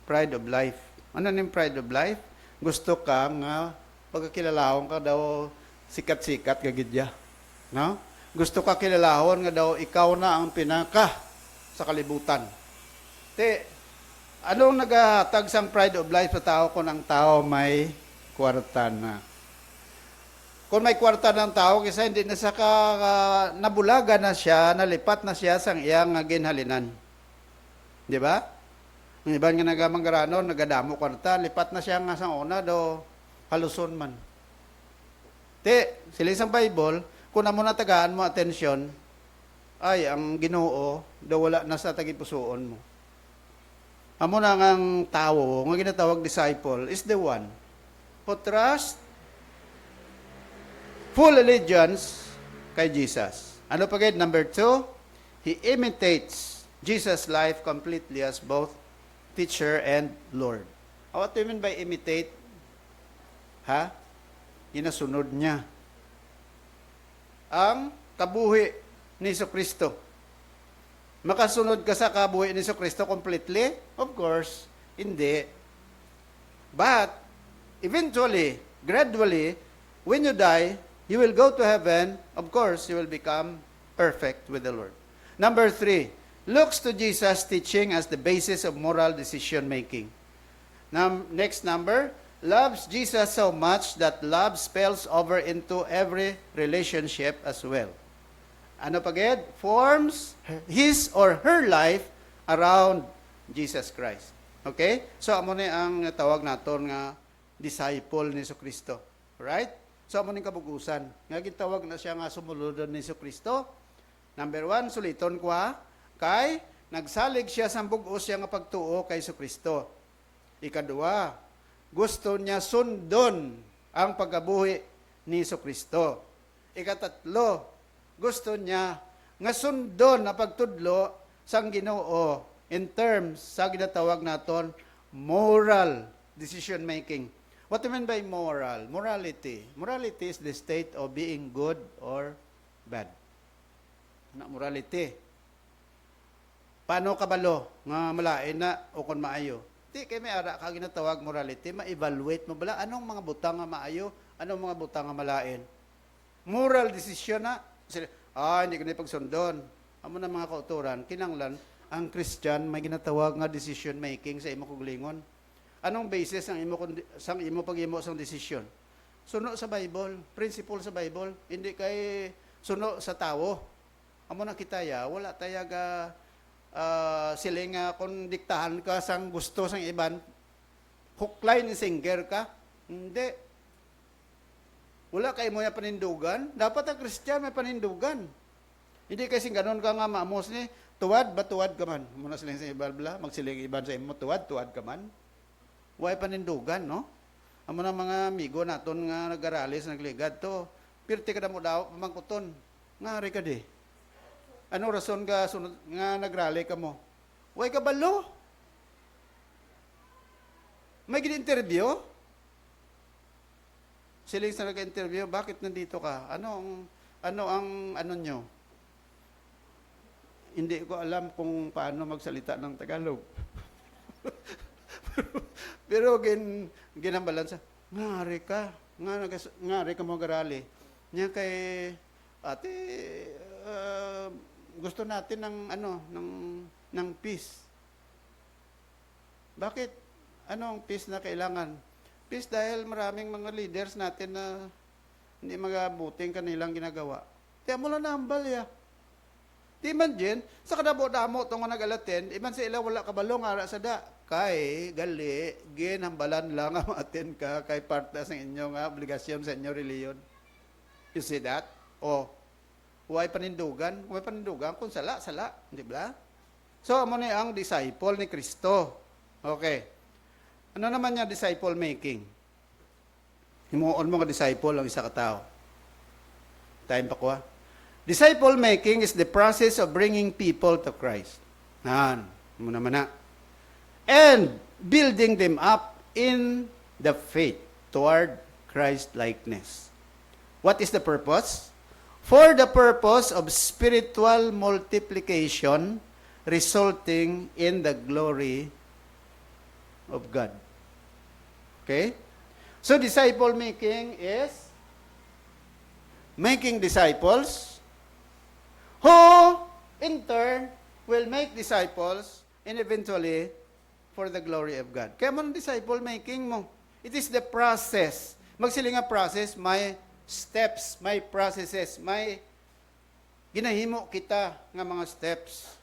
Pride of life. Ano yung pride of life? Gusto ka nga, pagkakilalahon ka daw, sikat-sikat kagidya. No? Gusto ka kilalahon nga daw, ikaw na ang pinaka sa kalibutan. Di, anong nagahatag sang pride of life sa tao kung ang tao may kwarta na? Kung may kwarta ng tao, kasi hindi na sa nabulaga na siya, nalipat na siya sang iyang ginhalinan. Di ba? Ang iban nga nagamanggarano, nagadamo kwarta, lipat na siya nga sang una, do haluson man. Sila isang Bible, kung na mo natagaan mo atensyon, ay, ang Ginoo, do wala na sa tagipusoon mo. Amo na ang tao, nga ginatawag disciple, is the one who trust full allegiance kay Jesus. Ano pa gayud? Number 2, he imitates Jesus' life completely as both teacher and Lord. What do you mean by imitate? Ha? Ginasunod niya ang kabuhi ni Jesucristo. Makasunod ka sa kabuhi ni Jesucristo completely? Of course, hindi. But, eventually, gradually, when you die, you will go to heaven. Of course, you will become perfect with the Lord. Number 3, looks to Jesus' teaching as the basis of moral decision-making. Next number, loves Jesus so much that love spills over into every relationship as well. Ano pagid? Forms his or her life around Jesus Christ. Okay? So, amo ni ang tawag naton nga disciple ni Jesucristo. Right? So, amo ning kabugusan. Nga gitawag na siya nga sumulodon ni Jesucristo. Number 1, suliton ko ha. Kay, nagsalig siya sa bugos siya nga pagtuo kay Jesucristo. Ikadua, gusto niya sundon ang pagkabuhi ni Jesucristo. Ikatatlo, gusto niya nga sundon na pagtudlo sang Ginoo in terms sa ginatawag naton moral decision making. What do you mean by moral? Morality. Morality is the state of being good or bad. Na morality. Paano kabalo nga malain na o kon maayo? Di kay may ara ka ginatawag morality, ma-evaluate mo bala anong mga butang nga maayo, anong mga butang nga malain. Moral decision na. Hindi ko na pagsundon. Amo na mga kauturan, kinanglan ang Christian may ginatawag nga decision making sa imo kuglingon. Anong basis ang imo pag-imo sang desisyon? Suno sa Bible, principle sa Bible, hindi kay suno sa tao. Amo na kitaya, wala tayaga sila nga kung diktahan ka sang gusto sang iban, hook, line, singer ka. Hindi. Wala kay mo yung panindugan. Dapat ang Christian may panindugan. Hindi kasi ganon ka nga maamos ni, tuwad ba tuwad ka man? Muna silang sa ibal, magsiling iban sa imo, tuwad ka man. Way panindugan, no? Amo na mga amigo naton nga nag-aralis, nagligad to. Pirti ka na mo daw, pamangkuton. Nga ka di. Ano rason ka sunod, nga nagrally ka mo? Way ka balo? May gini-interview? Siling sa nag-interview, bakit nandito ka? Ano ang nyo? Hindi ko alam kung paano magsalita ng Tagalog. Pero ginambalan sa, ngari ka, ngari ka mo garali. Niya kay, ate, gusto natin ng, ng peace. Bakit? Anong peace na kailangan? Peace dahil maraming mga leaders natin na hindi magabuting kanilang ginagawa. Kaya mo lang nambal ya. Di man din, sa kadamo-damo itong nag-alatin, iman sa ila wala kabalong ara sa da. Kay, gali, ginhambalan lang ang atin ka kay parte sa inyong obligasyon sa inyong reliyon. You see that? O, huwag panindugan. Huwag panindugan kung sala. Di ba? So, amo na ang disciple ni Kristo. Okay. Ano naman niya disciple making? Himuon mo nga disciple ang isa ka tao. Time pa ko ha. Disciple making is the process of bringing people to Christ. Nan, mo naman na. And building them up in the faith toward Christ likeness. What is the purpose? For the purpose of spiritual multiplication resulting in the glory of God. Okay? So disciple making is making disciples who in turn will make disciples and eventually for the glory of God. Kaya mo disciple making mo. It is the process. Magsilinga process, may steps, may processes, may ginahimo kita nga mga steps.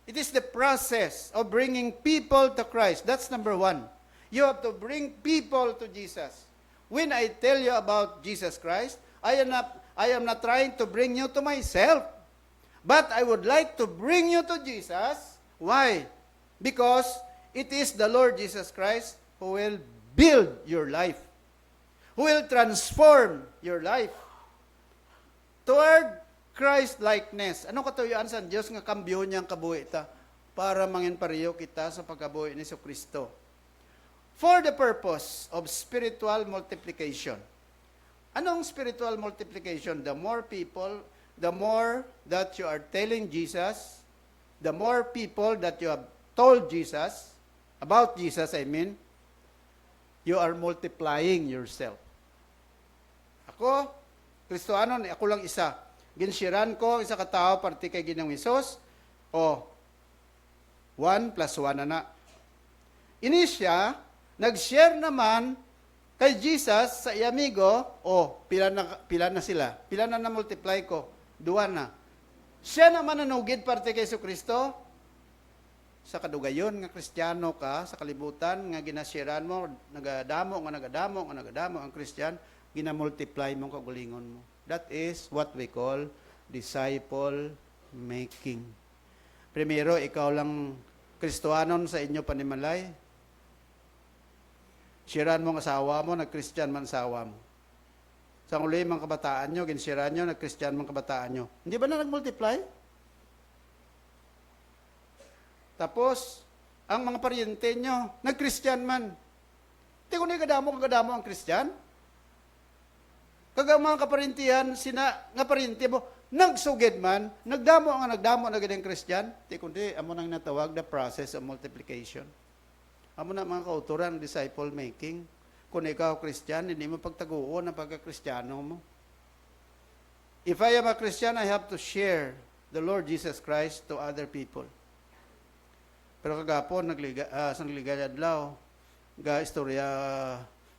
It is the process of bringing people to Christ. That's number one. You have to bring people to Jesus. When I tell you about Jesus Christ, I am not trying to bring you to myself. But I would like to bring you to Jesus. Why? Because it is the Lord Jesus Christ who will build your life. Who will transform your life toward Christ-likeness. Anong katuyuan sa Diyos nga kambyo niyang kabuhi ta para mangin pariyo kita sa pagkabuhi ni Kristo? For the purpose of spiritual multiplication. Anong spiritual multiplication? The more people, the more that you are telling Jesus, the more people that you have told Jesus, about Jesus, you are multiplying yourself. Ako, Kristohanon, ako lang isa. Ginsiran ko, isa ka tao, parte kay Ginoong Hesus, 1 plus 1 na. Inisya, nag-share naman kay Jesus sa iyamigo, pila na sila. Pila na multiply ko. 2 na. Siya naman nanugid parte kay Kristo sa kadugayon nga Kristiyano ka, sa kalibutan nga ginasyaran mo, nagadamo ang Kristiyan, ginamultiply mong kagulingon mo. That is what we call disciple making. Primero, ikaw lang Kristohanon sa inyo panimalay. Siran mo ang asawa mo, nag-Christian man asawa mo. Sa uli, mga kabataan nyo, ginsiran nyo, nag-Christian mga kabataan nyo. Hindi ba na nag-multiply? Tapos, ang mga paryente nyo, nag-Christian man. Hindi ko na kagadamo ang Christian. Kagang mga kaparintihan, nga paryente mo, nagsugid man, nagdamo na ganang Christian. Hindi kundi, amo nang natawag the process of multiplication. Amo na mga kauturan, disciple making. Kung ikaw Christian, hindi mo pagtaguon ang pagka-Kristiyano mo. If I am a Christian, I have to share the Lord Jesus Christ to other people. Pero kagapon, sa nagligayadlaw,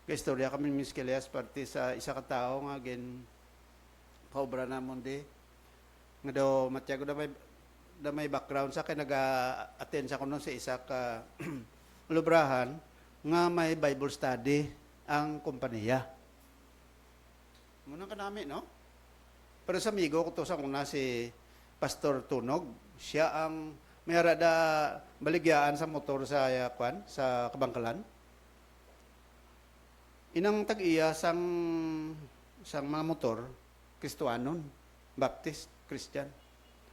istorya kami Miss Kelias parte sa isa ka tao nga paubra na mo di. Nga daw, matyago da may background sa kaya nag-attend sa kuno sa isa ka lubrahan nga may Bible study ang kompanya. Muna ka namin, no? Pero sa amigo ko to sa kuna si Pastor Tunog, siya ang may arada baligyaan sa motor sa Kabangkalan. Inang tag-iya sang mga motor, Kristohanon, Baptist, Christian.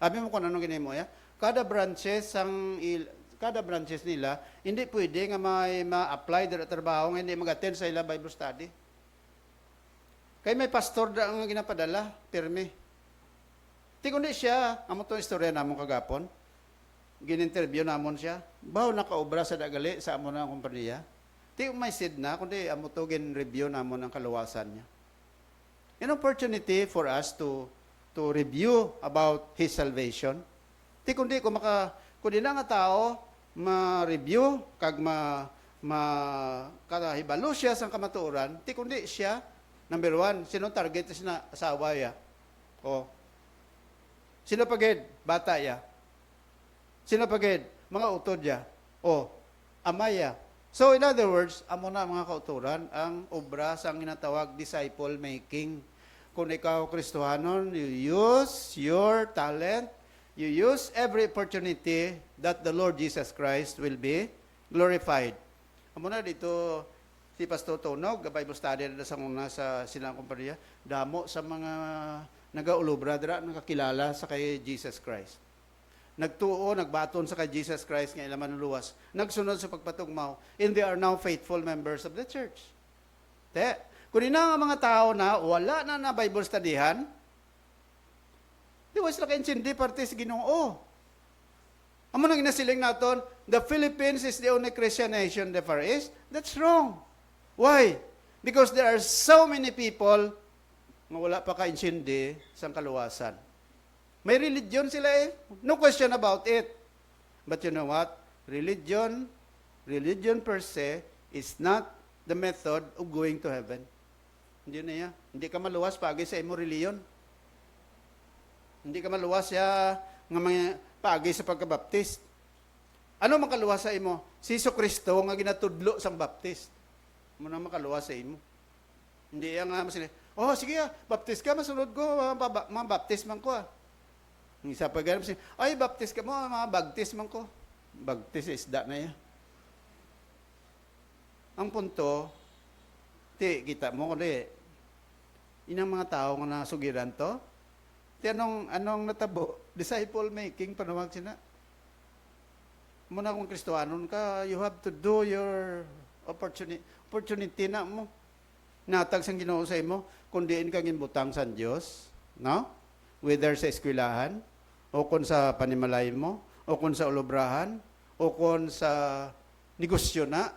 Abi mo kung anong ginay mo ya? Kada branches nila, hindi pwede nga ma-apply dito trabaho nga hindi mag-attend sa ila Bible study. Kaya may pastor da ang ginapadala, pirmi. Ti kundi siya, amo to istorya namong kagapon. Gin-interview namon siya. Baw nakaobra sa dagali sa amo na kumpanya. Di may sid na, kundi amo to gin-review namon ang kaluwasan niya. An opportunity for us to review about His salvation. Di kundi kundi na nga tao, ma-review, kag katahibalo siya sa kamatuoran, di kundi siya, number one, sino target siya na asawa ya? O, sino pagid? Bata ya? Sino pagid? Mga utod ya? O, amaya. So, in other words, amo na mga kauturan, ang obra sa ginatawag disciple making. Kung ikaw Kristohanon, you use your talent, you use every opportunity that the Lord Jesus Christ will be glorified. Amo na dito, si Pastor Tonog, Bible study na sa muna sa silang kumpanya, damo sa mga nagaulobra, nakakilala sa kay Jesus Christ. Nagtuo, nagbaton sa kay Jesus Christ nga ilaman ng luwas, nagsunod sa pagpatugmaw, and they are now faithful members of the church. Kung ina nga mga tao na wala na Bible studyhan, di was sila kaintindi parte sa Ginoo. Amo nang ginasiling naton, the Philippines is the only Christian nation in the Far East. That's wrong. Why? Because there are so many people nga wala pa kaintindi sa kaluwasan. May religion sila eh. No question about it. But you know what? Religion per se is not the method of going to heaven. Hindi na yan. Hindi ka maluwas pagi sa imo reliyon. Hindi ka maluwas ya nga mga pagi sa pagkabaptist. Ano makaluwas sa imo? Si Kristo nga ginatudlo sang baptist. Mo na makaluwas sa imo. Hindi yan nga masili. Oh, sige baptist ka, masunod ko, mga baptist man ko Isa pa ganun siya, ay, baptist ka mo, mga baptist man ko. Baptist isda na yan. Ang punto, kita mo kundi, inang mga tao nga nasugiran to, anong natabo? Disciple making, panawag sina. Muna kung Kristohanon ka, you have to do your opportunity na mo. Natag sang Ginoo sa imo, kundiin kang inbutang sa Dios, no? Whether sa eskwelahan, o kung sa panimalay mo, o kung sa ulubrahan, o kung sa negosyo na,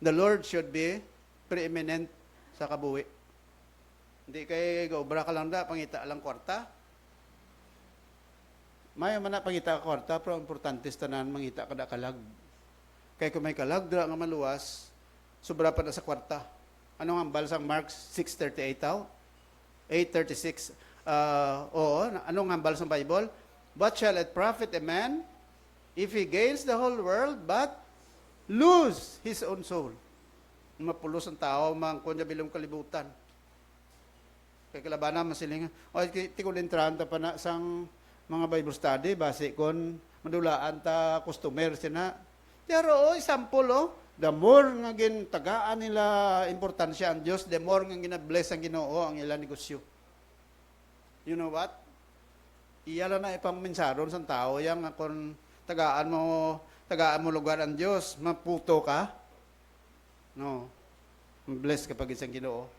the Lord should be preeminent sa kabuhi. Hindi kay gaobra ka lang pangita lang kwarta. May man na pangita ka kwarta, pero importante tanan mangita kada kalag. Kay kung may kalag, dira nga maluwas, sobra pa na sa kwarta. Ano nga ambal sang Mark 6:38 taw? 8:36. Anong hambal sa Bible? What shall it profit a man if he gains the whole world but lose his own soul? Mapulos ang tao, kunya bilong kalibutan. Kaya kalabanan masilingan. O, tikulintran ta pa na sang mga Bible study, base kon madulaan ta customer sina. Pero, sample, the more nga tagaan nila importansya ang Diyos, the more nga gina-bless ang Ginoo ang ilang negosyo. You know what? Iyala na ipang mensaron sa tao, yang kung tagaan mo lugar ang Diyos, maputo ka. No. Bless kapag isang Ginoo.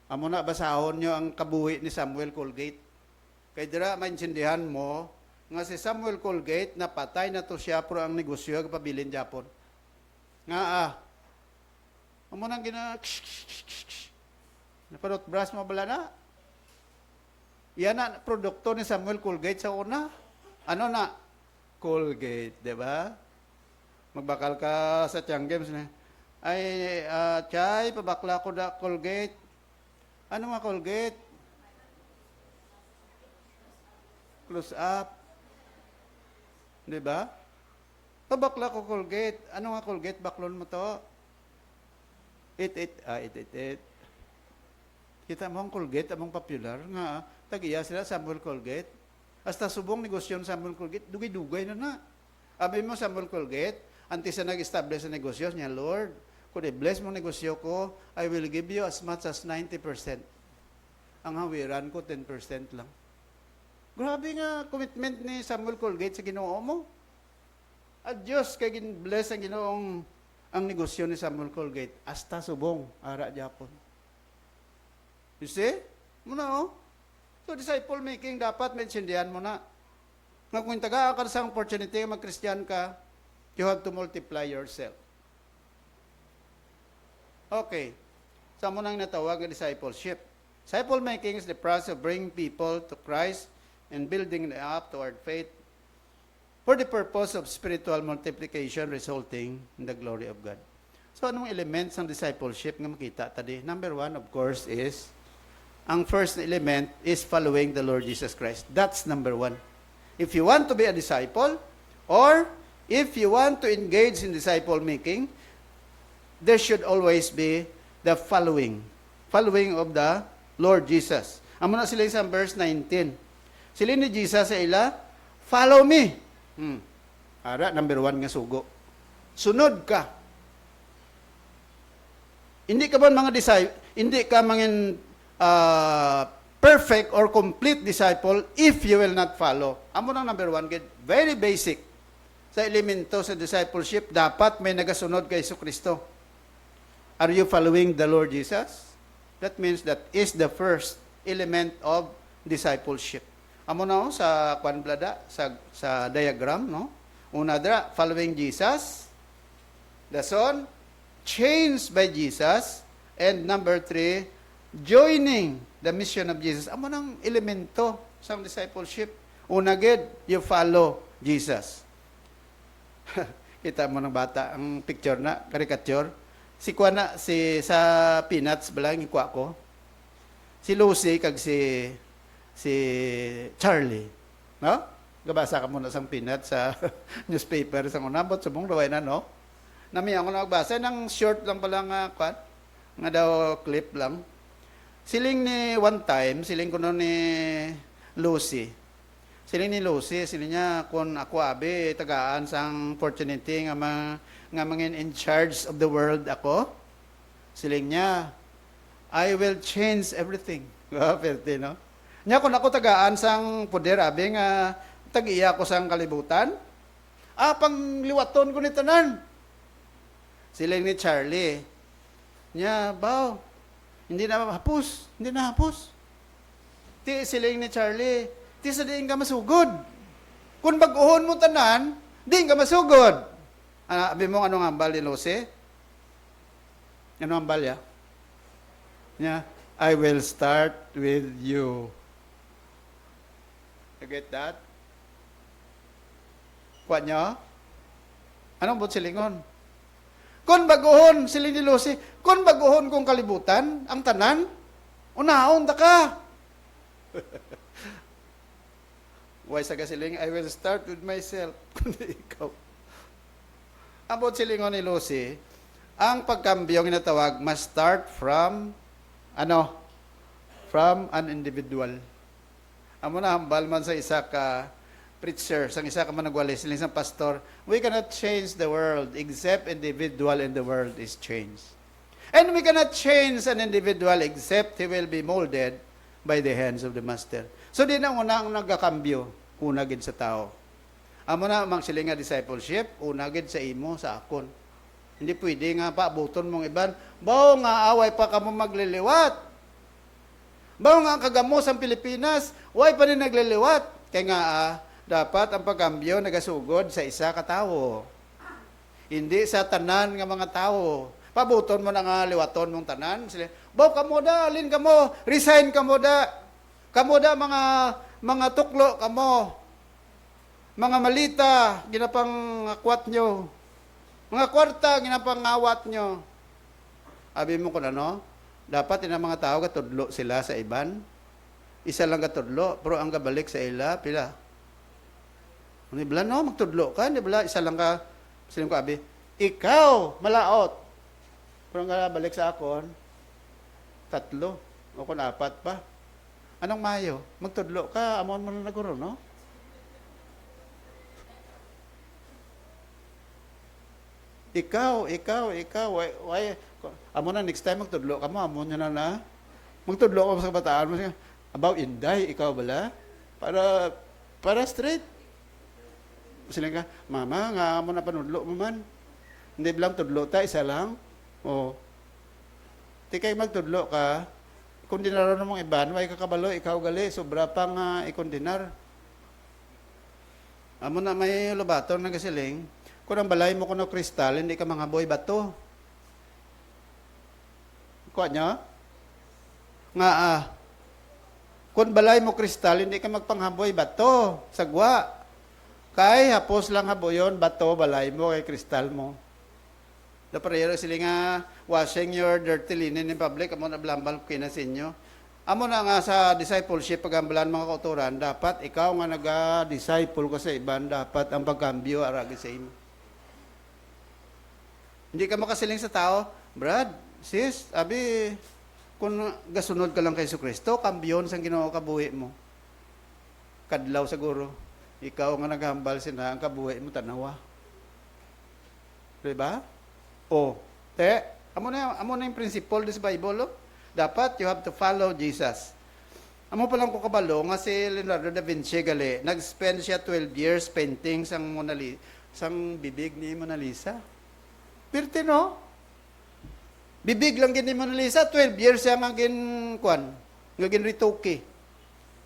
Amo na basahon nyo ang kabuhi ni Samuel Colgate. Kay dira maintindihan mo nga si Samuel Colgate napatay na to siya pero ang negosyo pabilin Japon. Nga amo nang naparot brush mo bala na. Yan na produkto ni Samuel Colgate sa una. Ano na? Colgate, di ba? Magbakal ka sa Tianggem. Ay, Chay, pabakla ko na Colgate. Ano nga Colgate? Close up. Di ba? Pabakla ko Colgate. Ano nga Colgate? Baklon mo to. 888. Kita mo ang Colgate, among popular. Nga, tagiya sila Samuel Colgate. Hasta subong negosyo ng Samuel Colgate, dugay-dugay na. Abi mo Samuel Colgate, antes na nag-establish sa negosyo niya, Lord, kung i-bless mo negosyo ko, I will give you as much as 90%. Ang hawiran ko, 10% lang. Grabe nga commitment ni Samuel Colgate sa Ginoo mo. At Diyos, kay bless ang Ginoong ang negosyo ni Samuel Colgate. Hasta subong, ara Japon. You see? Muna So, disciple making, dapat maintindihan mo na. Nga kung taga ka sa opportunity, mag-Christian ka, you have to multiply yourself. Okay. Sa mo nang natawag na discipleship. Disciple making is the process of bringing people to Christ and building them up toward faith for the purpose of spiritual multiplication resulting in the glory of God. So, anong elements ng discipleship nga makita tadi? Number one, of course, is, ang first element is following the Lord Jesus Christ. That's number one. If you want to be a disciple, or if you want to engage in disciple making, there should always be the following of the Lord Jesus. Amo na sila sa verse 19. Sila ni Jesus sa ila, follow me. Ara, number one nga sugo. Sunod ka. Hindi ka ba mga disciple, hindi ka mangin perfect or complete disciple if you will not follow. Amo na number one, very basic sa elemento sa discipleship, dapat may nagasunod kay Jesucristo. Are you following the Lord Jesus? That means that is the first element of discipleship. Amo na sa kwanblada, sa diagram, no? Una dra, following Jesus. The Son, changed by Jesus. And number 3, joining the mission of Jesus. Amo nang elemento sa discipleship. Una gid, you follow Jesus. Kita mo ng bata, ang picture na, caricature. Si Kuana, sa Peanuts, balang ikuha ko. Si Lucy, kag si Charlie. No? Gabasa ka muna sang Peanuts sa newspaper, sa unabot, sa mong laway na, no? Nami ako nagbasa, ng short lang pala nga, nga daw clip lang. Siling ni one time, siling ko ni Lucy. Siling ni Lucy, siling niya, kung ako abi, tagaan sang opportunity nga mangin in charge of the world ako, siling niya, I will change everything. Pwerte, no? Nya kung ako tagaan sang poder, abi nga, tag-iya ko sang kalibutan, pang liwaton ko ni tanan. Siling ni Charlie, nya, baw, hindi na hapos. Ti siling ni Charlie, ti sa diin ka masugod. Kung baguhon mo tanan, diin ka masugod. Abi mo anong ambal ni Lucy? Ano ambal ya? Yeah, I will start with you. You get that? Kuha nyo? Anong bot silingon? Kung baguhon, siling ni Lucy, kung baguhon kong kalibutan, ang tanan, unahon ta ka. Why sa kasiling, I will start with myself. Kundi ikaw. Abot silingon ni Lucy, ang pagkambyo ng tinatawag must start from an individual. Amo na hambal man sa isa ka preacher, sa isa ka managwali, siling sa pastor, we cannot change the world except individual in the world is changed. And we cannot change an individual except he will be molded by the hands of the master. So di na una ang nagkakambyo, una gid sa tao. Amo na mang silinga discipleship, una gid sa imo, sa akon. Hindi pwede nga paabuton mong iban, bao nga away pa kamo magliliwat. Bao nga kagamo sa Pilipinas, way pa rin nagliliwat. Kaya nga dapat ang pagkambyo nagasugod sa isa ka tawo. Hindi sa tanan nga mga tao. Pabuton mo na nga liwaton mong tanan. Sila, bao kamo da, alin kamo, resign kamo da. Kamo da mga tuklo kamo. Mga malita, ginapang akwat nyo. Mga kwarta, ginapang awat nyo. Abi mo ko na, no? Dapat yung mga tao katudlo sila sa iban. Isa lang katudlo, pero ang kabalik sa ila, pila. Ano ibla, no? Magtudlo ka, di ba? Isa lang ka, silang ko, abi, ikaw, malaot. Pero ang kabalik sa akon, 3. O kung 4 pa. Anong mayo? Magtudlo ka, amon mo na naguro, no? Ikaw, why, amo na next time magtudlo ka mo, amo nyo na, magtudlo ka mo sa kabataan mo, about Inday, ikaw bala, para straight. Sila ka, mama, nga amo na panudlo mo man, hindi bilang tudlo ta, isa lang, di kayo magtudlo ka, kung dinaron mong iban, way kakabalo, ikaw gali, sobra pang ikondinar. Amo na may lubaton na kasiling, kung ang balay mo kuno kristal, hindi ka mangaboy bato. Kuha niya? Nga kung balay mo kristal, hindi ka magpanghaboy bato, sagwa. Kay hapos lang haboyon, bato, balay mo, kay kristal mo. The prayer sila nga, washing your dirty linen in public, amo na blambal kinasinyo. Amo na nga sa discipleship, pagambalan mga kauturan, dapat ikaw nga nag-disciple ka sa iban, dapat ang pagkambyo aragi sa imo. Hindi ka makasiling sa tao, Brad, sis, abi, kung gasunod ka lang kay Kristo, kambyon sang Ginoo kabuhi mo. Kadlaw siguro, ikaw nga naghambal sina ang kabuhi mo tanawa. Diba? Amo na yung principle sa Bible, dapat you have to follow Jesus. Amo pa lang ko kabalo nga si Leonardo da Vinci gali, nag-spend siya 12 years painting sang Mona Lisa, sang bibig ni Mona Lisa. Pirti no? Bibig lang gini Mona Lisa, 12 years siya nga kwan, nga ritoke.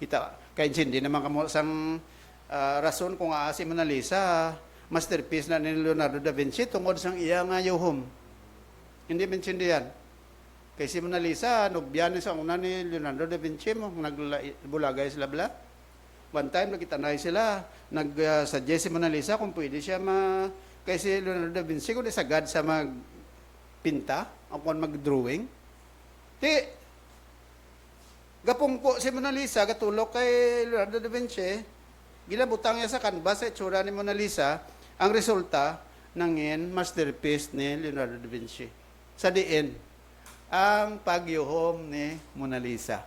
Kita kay hindi naman kamo sang rason kung si Mona Lisa masterpiece na ni Leonardo da Vinci tungod sang iya nga yuhom. Hindi maintindihan. Kay si Mona Lisa, nubyan sa una ni Leonardo da Vinci mo, nagbulagay sila bla. One time, nakitanay sila, nag-suggest si Mona Lisa kung pwede siya kay si Leonardo da Vinci, kung sagad sa magpinta, o kung mag-drawing. Gapungko si Mona Lisa, gatulok kay Leonardo da Vinci, ginabutang niya sa canvas sa itsura ni Mona Lisa, ang resulta, nangin masterpiece ni Leonardo da Vinci. Sa diin, ang pagyuhom ni Mona Lisa.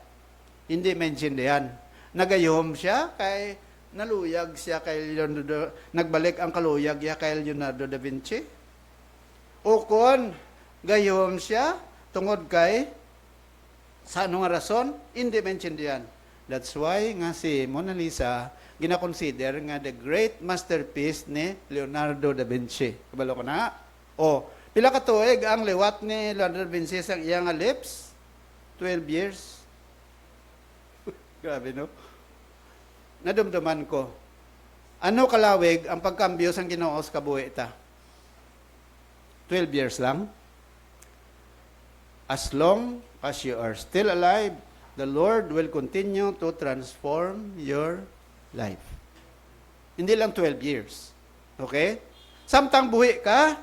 Hindi maintindihan. Nagayuhom siya kay naluyag siya kay Leonardo, nagbalik ang kaluyag niya kay Leonardo da Vinci. O kung gayuhom siya tungod kay sa anong rason, hindi maintindihan. That's why nga si Mona Lisa gina-consider nga the great masterpiece ni Leonardo da Vinci. Kabalo ko na. Pila ka tuig ang liwat ni Leonardo da Vinci sa iyang lips? 12 years. Grabe, no? Nadumduman ko. Ano kalawig ang pagkambyo sang Ginoo sa kabuhi ta? 12 years lang. As long as you are still alive, the Lord will continue to transform your life. Hindi lang 12 years. Okay? Samtang buhi ka,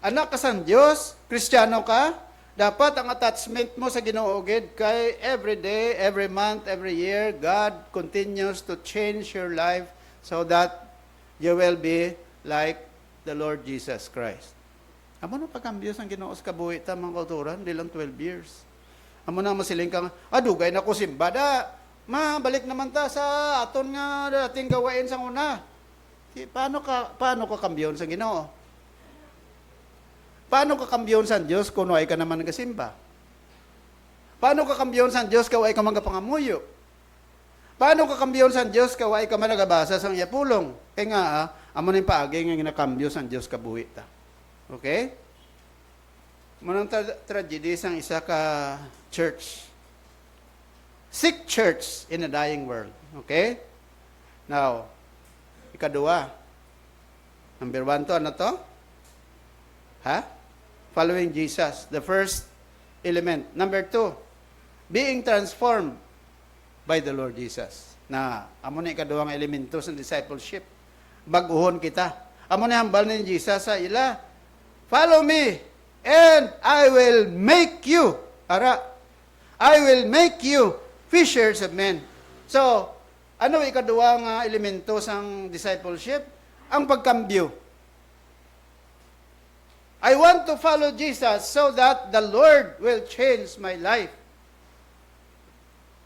anak ka sa Diyos, Kristiyano ka, dapat ang attachment mo sa Ginoo gid kay every day, every month, every year, God continues to change your life so that you will be like the Lord Jesus Christ. Amo na pagkambyo sa Ginoo sa kabuhi ta mga kauturan, di lang 12 years. Amo na masiling kang, dugay na ko simba da. Balik naman ta sa aton nga dating gawain sa una. Paano ka kambyon sa Ginoo? Paano ka kambyon sa Diyos kung ay ka naman nagasimba? Paano ka kambyon sa Diyos kung ay ka magapangamuyo? Paano ka kambyon sa Diyos kung ay ka managabasa sa iya pulong? Kaya nga, amo na yung paagi nga ginakambyo sa Diyos kabuhi ta. Okay? Munang tragedy sang isa ka church. Sick church in a dying world. Okay? Now, ikadua. Number 1 to, ano to? Following Jesus. The first element. Number 2, being transformed by the Lord Jesus. Amo na ikaduhang elemento sa discipleship. Baguhon kita. Amo na hambal ni Jesus sa ila. Follow me, and I will make you. I will make you fishers of men. So, ano ikaduhang elemento sang discipleship? Ang pagkambyo. I want to follow Jesus so that the Lord will change my life.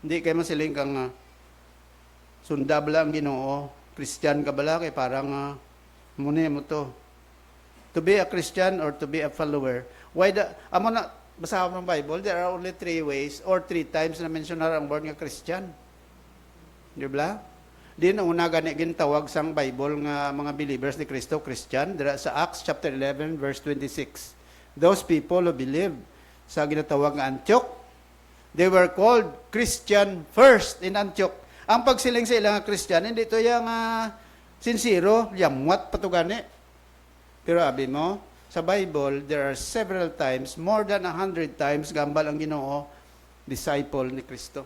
Hindi kayo masiling kang sundabla ang Ginoo, Christian ka bala, kay parang muna mo to. To be a Christian or to be a follower. Basahan mo ng Bible, there are only 3 ways or 3 times na mentionar ang word nga Christian. Di ba? Din una gani gintawag sang Bible nga mga believers ni Kristo, Christian, dira sa Acts chapter 11 verse 26. Those people who believed sa ginatawag nga Antioch, they were called Christian first in Antioch. Ang pagsiling sa ilang Christian, hindi ito yung Sincero, yamwat patugani. Pero abi mo, sa Bible, there are several times, more than 100 times, gambal ang Ginoo, disciple ni Kristo.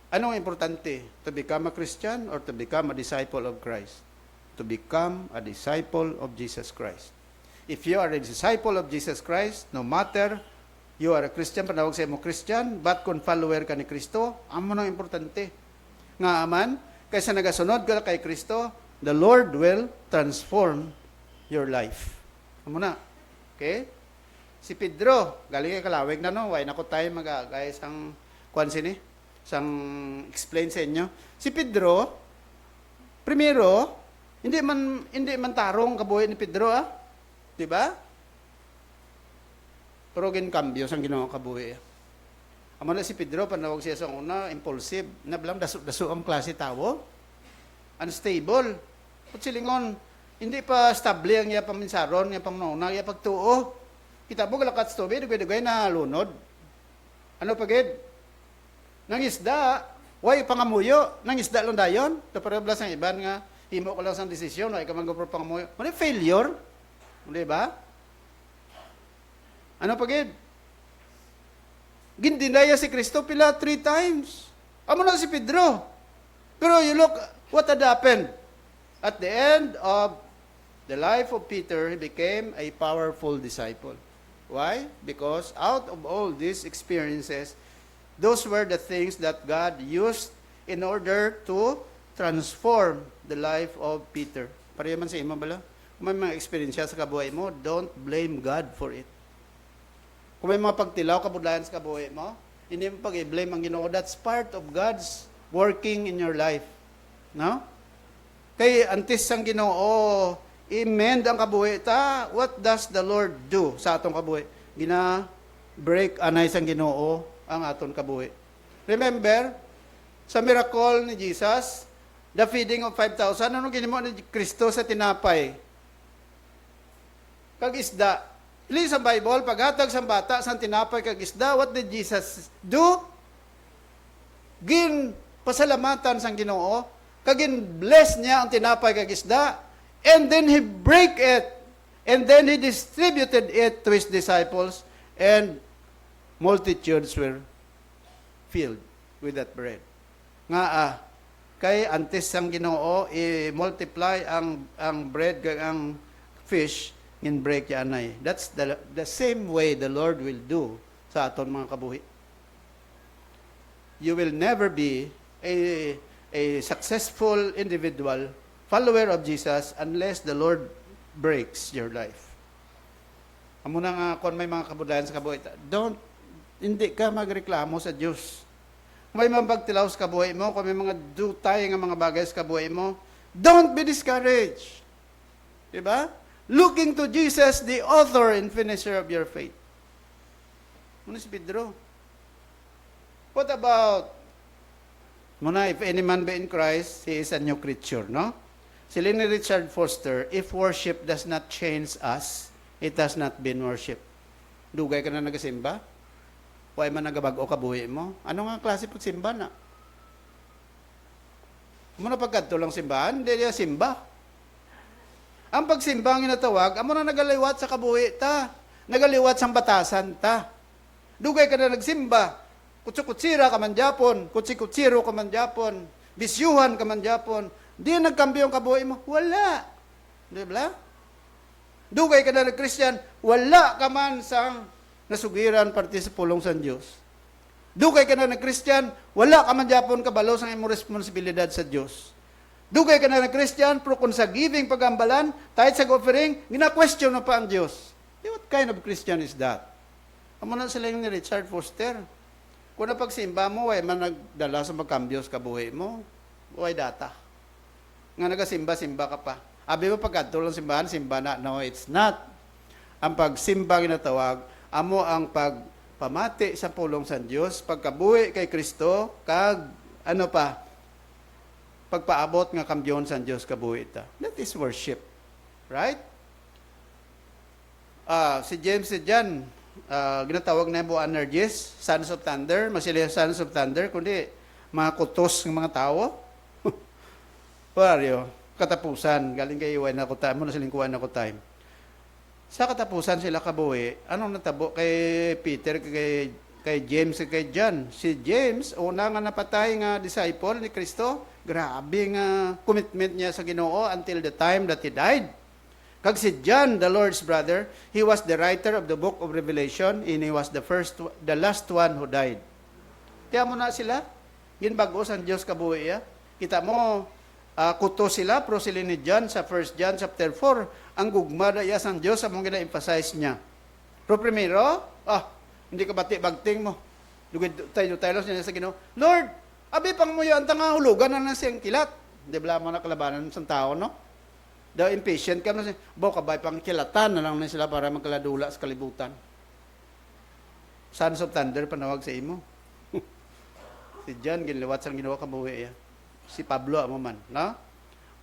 Ano ang importante? To become a Christian or to become a disciple of Christ? To become a disciple of Jesus Christ. If you are a disciple of Jesus Christ, no matter you are a Christian, panawag sa mo Christian, but kung follower ka ni Kristo, amo nang importante. Nga aman, kaysa nagasunod ka kay Kristo, the Lord will transform your life. Amo na. Okay? Si Pedro, galing kay Kalawig na no, way nako tayo mag-guys ang kwan sini, sang explain sa inyo. Si Pedro, primero, hindi man tarong kabuhi ni Pedro, ah. 'Di ba? Pero kambyo sang Ginoo kabuhi. Amo na si Pedro panawag siya sa una, impulsive, na blang daso ang klase tawo. Unstable. Silingon, hindi pa stable ang iya paminsaron, iya pamnuna, iya pagtuo. Kita mo galakat sa tubig, dugay na lunod. Ano pagid? Nang isda, way pangamuyo, nang isda lang dayon. Taparablas ang iban nga, himo ko lang sang desisyon, way ka man gopro pangamuyo. Mali failure. Di ba? Ano pagid? Gindinaya si Kristo pila 3 times. Amo na si Pedro. Pero you look, what had happened? At the end of the life of Peter, he became a powerful disciple. Why? Because out of all these experiences, those were the things that God used in order to transform the life of Peter. Pareho man sa ima bala? Kung may mga experience sa kabuhay mo, don't blame God for it. Kung may mga pagtilaw, kabudlayan sa kabuhay mo, hindi mo pag-blame ang Ginoo. That's part of God's working in your life. No? Kay antes sang Ginoo, i-mend ang kabuhi ta, what does the Lord do sa atong kabuhi? Gina-break anay sang Ginoo ang aton kabuhi. Remember, sa miracle ni Jesus, the feeding of 5,000, ano ginimo ni Kristo sa tinapay? Kag isda. Ili sa Bible, paghatag sa bata sa tinapay kag isda, what did Jesus do? Pasalamatan sang Ginoo, kagin bless niya ang tinapay kag isda, and then he break it, and then he distributed it to his disciples, and multitudes were filled with that bread. Nga kay antes sang Ginoo i-multiply ang bread kag ang fish in break ya anay. That's the same way the Lord will do sa aton mga kabuhi. You will never be a successful individual, follower of Jesus, unless the Lord breaks your life. Amo na nga, kung may mga kabudlayan sa kabuhi, hindi ka magreklamo sa Diyos. Kung may mga pagtilaw sa kabuhi mo, kung may mga dutay nga mga bagay sa kabuhi mo, don't be discouraged. Diba? Looking to Jesus, the author and finisher of your faith. Ano si Pedro? What about muna, if any man be in Christ, he is a new creature, no? Si Lenny Richard Foster, if worship does not change us, it has not been worship. Dugay ka na nagasimba? Huwag man nagabag o kabuhi mo? Ano nga klase pagsimba na? Muna pagkadto lang simbahan, hindi niya simba. Ang pagsimba ang inatawag, amo na nagaliwat sa kabuhi ta. Nagaliwat sa batasan ta. Dugay ka na nagsimba. Kutsukutsira ka man Japon, kutsikutsiro ka man Japon, bisyuhan ka man Japon, di nagkambyo ang kabuhi mo. Wala. Di ba? Dugay ka na nag-Christian, wala ka man sang nasugiran parte sa pulong sa Diyos. Dugay ka na nag-Christian, wala ka man Japon kabalo sa imong responsibilidad sa Diyos. Dugay ka na nag-Christian, pero kung sa giving pagambalan, tayo sa offering, gina-question na pa ang Diyos. What kind of Christian is that? Amo na sila yung ni Richard Foster. Kung napagsimba mo, ay man nagdala sa magkambyo sa kabuhi mo, ay data. Nga nagasimba-simba ka pa. Abi mo pagkadto lang simbahan, simba na. No, it's not. Ang pagsimba ginatawag, amo ang pagpamati sa pulong sa Diyos, pagkabuhi kay Kristo, kag ano pa, pagpaabot nga kambyon sa Diyos kabuhi ta. That is worship. Right? Si James si John, ginatawag na mo energies, sons of thunder, masila sons of thunder, kundi mga kutos ng mga tao. Waryo, katapusan, galing kay iwan ako time, muna siling kuwan ako time. Sa katapusan sila kabuhi, anong natabo kay Peter, kay James, kay John? Si James, una nga napatay nga disciple ni Kristo, grabe nga commitment niya sa Ginoo until the time that he died. Kag si John, the Lord's brother, he was the writer of the book of Revelation and he was the last one who died. Kaya mo na sila, ginbagos ang Diyos kabuhi ya. Kita mo, kuto sila, pero sila ni John sa 1 John chapter 4, ang gugma na iya sang Diyos, among gina-emphasize niya. Pero primero, hindi ka bagting mo. Lugid tayo lang sa Ginoo. Lord, abi pang mo yan, nga hulugan na siyang kilat. Di ba mo na kalabanan sa tao, no? Daw impatient ka na siya. Kabay pang kilatan na lang na sila para magkaladula sa kalibutan. Sons of Thunder, panawag sa imo. Si John, ginliwat sa ginawa kabuhi. Si Pablo, amo man. No?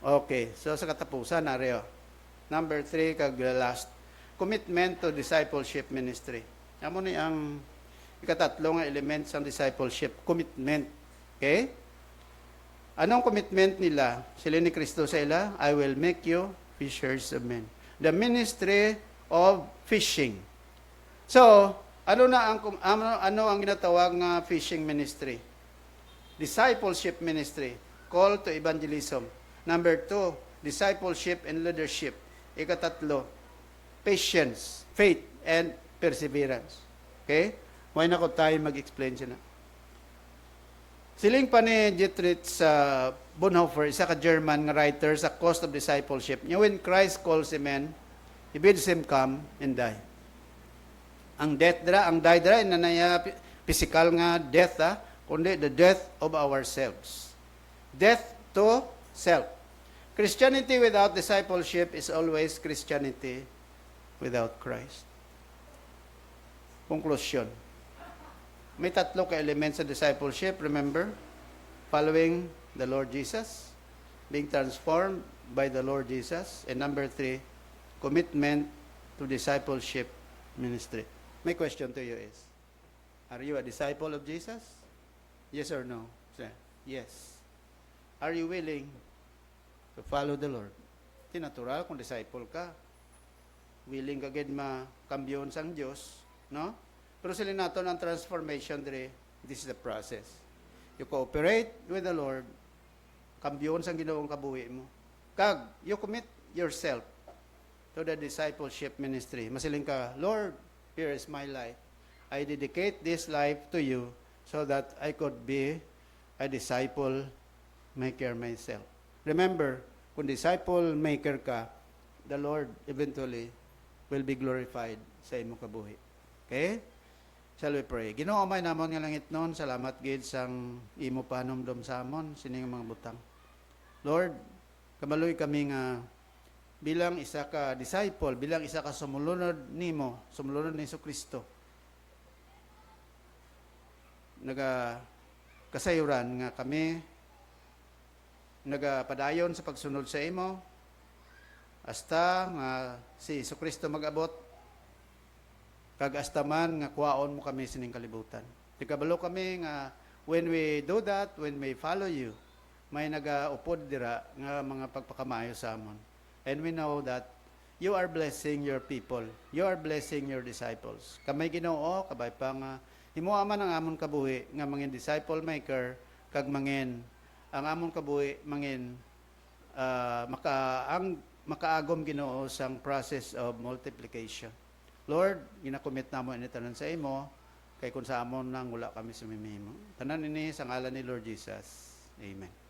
Okay, so sa katapusan, nareo. Number 3, kag last. Commitment to discipleship ministry. Amo ni ang ikatatlo nga element sa discipleship. Commitment. Okay? Anong commitment nila? Sila ni Kristo sa ila, I will make you fishers of men. The ministry of fishing. So, ano ang ginatawag nga fishing ministry? Discipleship ministry. Call to evangelism. Number 2, discipleship and leadership. Ikatatlo, patience, faith, and perseverance. Okay? Why na ko tayo mag-explain siya na? Siling pa ni Dietrich Bonhoeffer, isa ka German nga writer sa Cost of Discipleship. When Christ calls a man, he bids him come and die. Ang death dra, ang die dra, inanaya physical nga death, kundi the death of ourselves. Death to self. Christianity without discipleship is always Christianity without Christ. Conclusion. May tatlo ka elements sa discipleship, remember? Following the Lord Jesus, being transformed by the Lord Jesus, and number 3, commitment to discipleship ministry. My question to you is, are you a disciple of Jesus? Yes or no? Yes. Are you willing to follow the Lord? Natural kung disciple ka. Willing ka agad makambyon sang Diyos, no? Pero sila nato ng transformation dire, this is the process. You cooperate with the Lord, kambyon sang Ginoong kabuhi mo. Kag, you commit yourself to the discipleship ministry. Masiling ka, Lord, here is my life. I dedicate this life to you so that I could be a disciple maker myself. Remember, kung disciple maker ka, the Lord eventually will be glorified sa imo kabuhi. Okay? Shall we pray? Ginoo may namon nga langit noon, salamat gid sang imo panumdum sa amon sining mga butang. Lord, kamaloy kami nga bilang isa ka disciple, bilang isa ka sumulunod nimo, sumulunod ni Jesucristo. Kasayuran nga kami nagapadayon sa pagsunod sa imo hasta nga si Jesucristo mag-abot kag hasta man nga kuwaon mo kami sining kalibutan. Di kabalo kami nga when we do that, when we follow you, may nagaupod dira nga mga pagpakamayo sa amon. And we know that you are blessing your people. You are blessing your disciples. Kamay Ginoo, kabay pa nga himuha man ang amon kabuhi nga mangin disciple maker kag mangin ang amon kabuhi mangin makaagom Ginoo sang process of multiplication. Lord, ginakomit namo ini tanan sa imo kay kun sa amon nang wala kami sumimimo. Tanan ini sa ngalan ni Lord Jesus. Amen.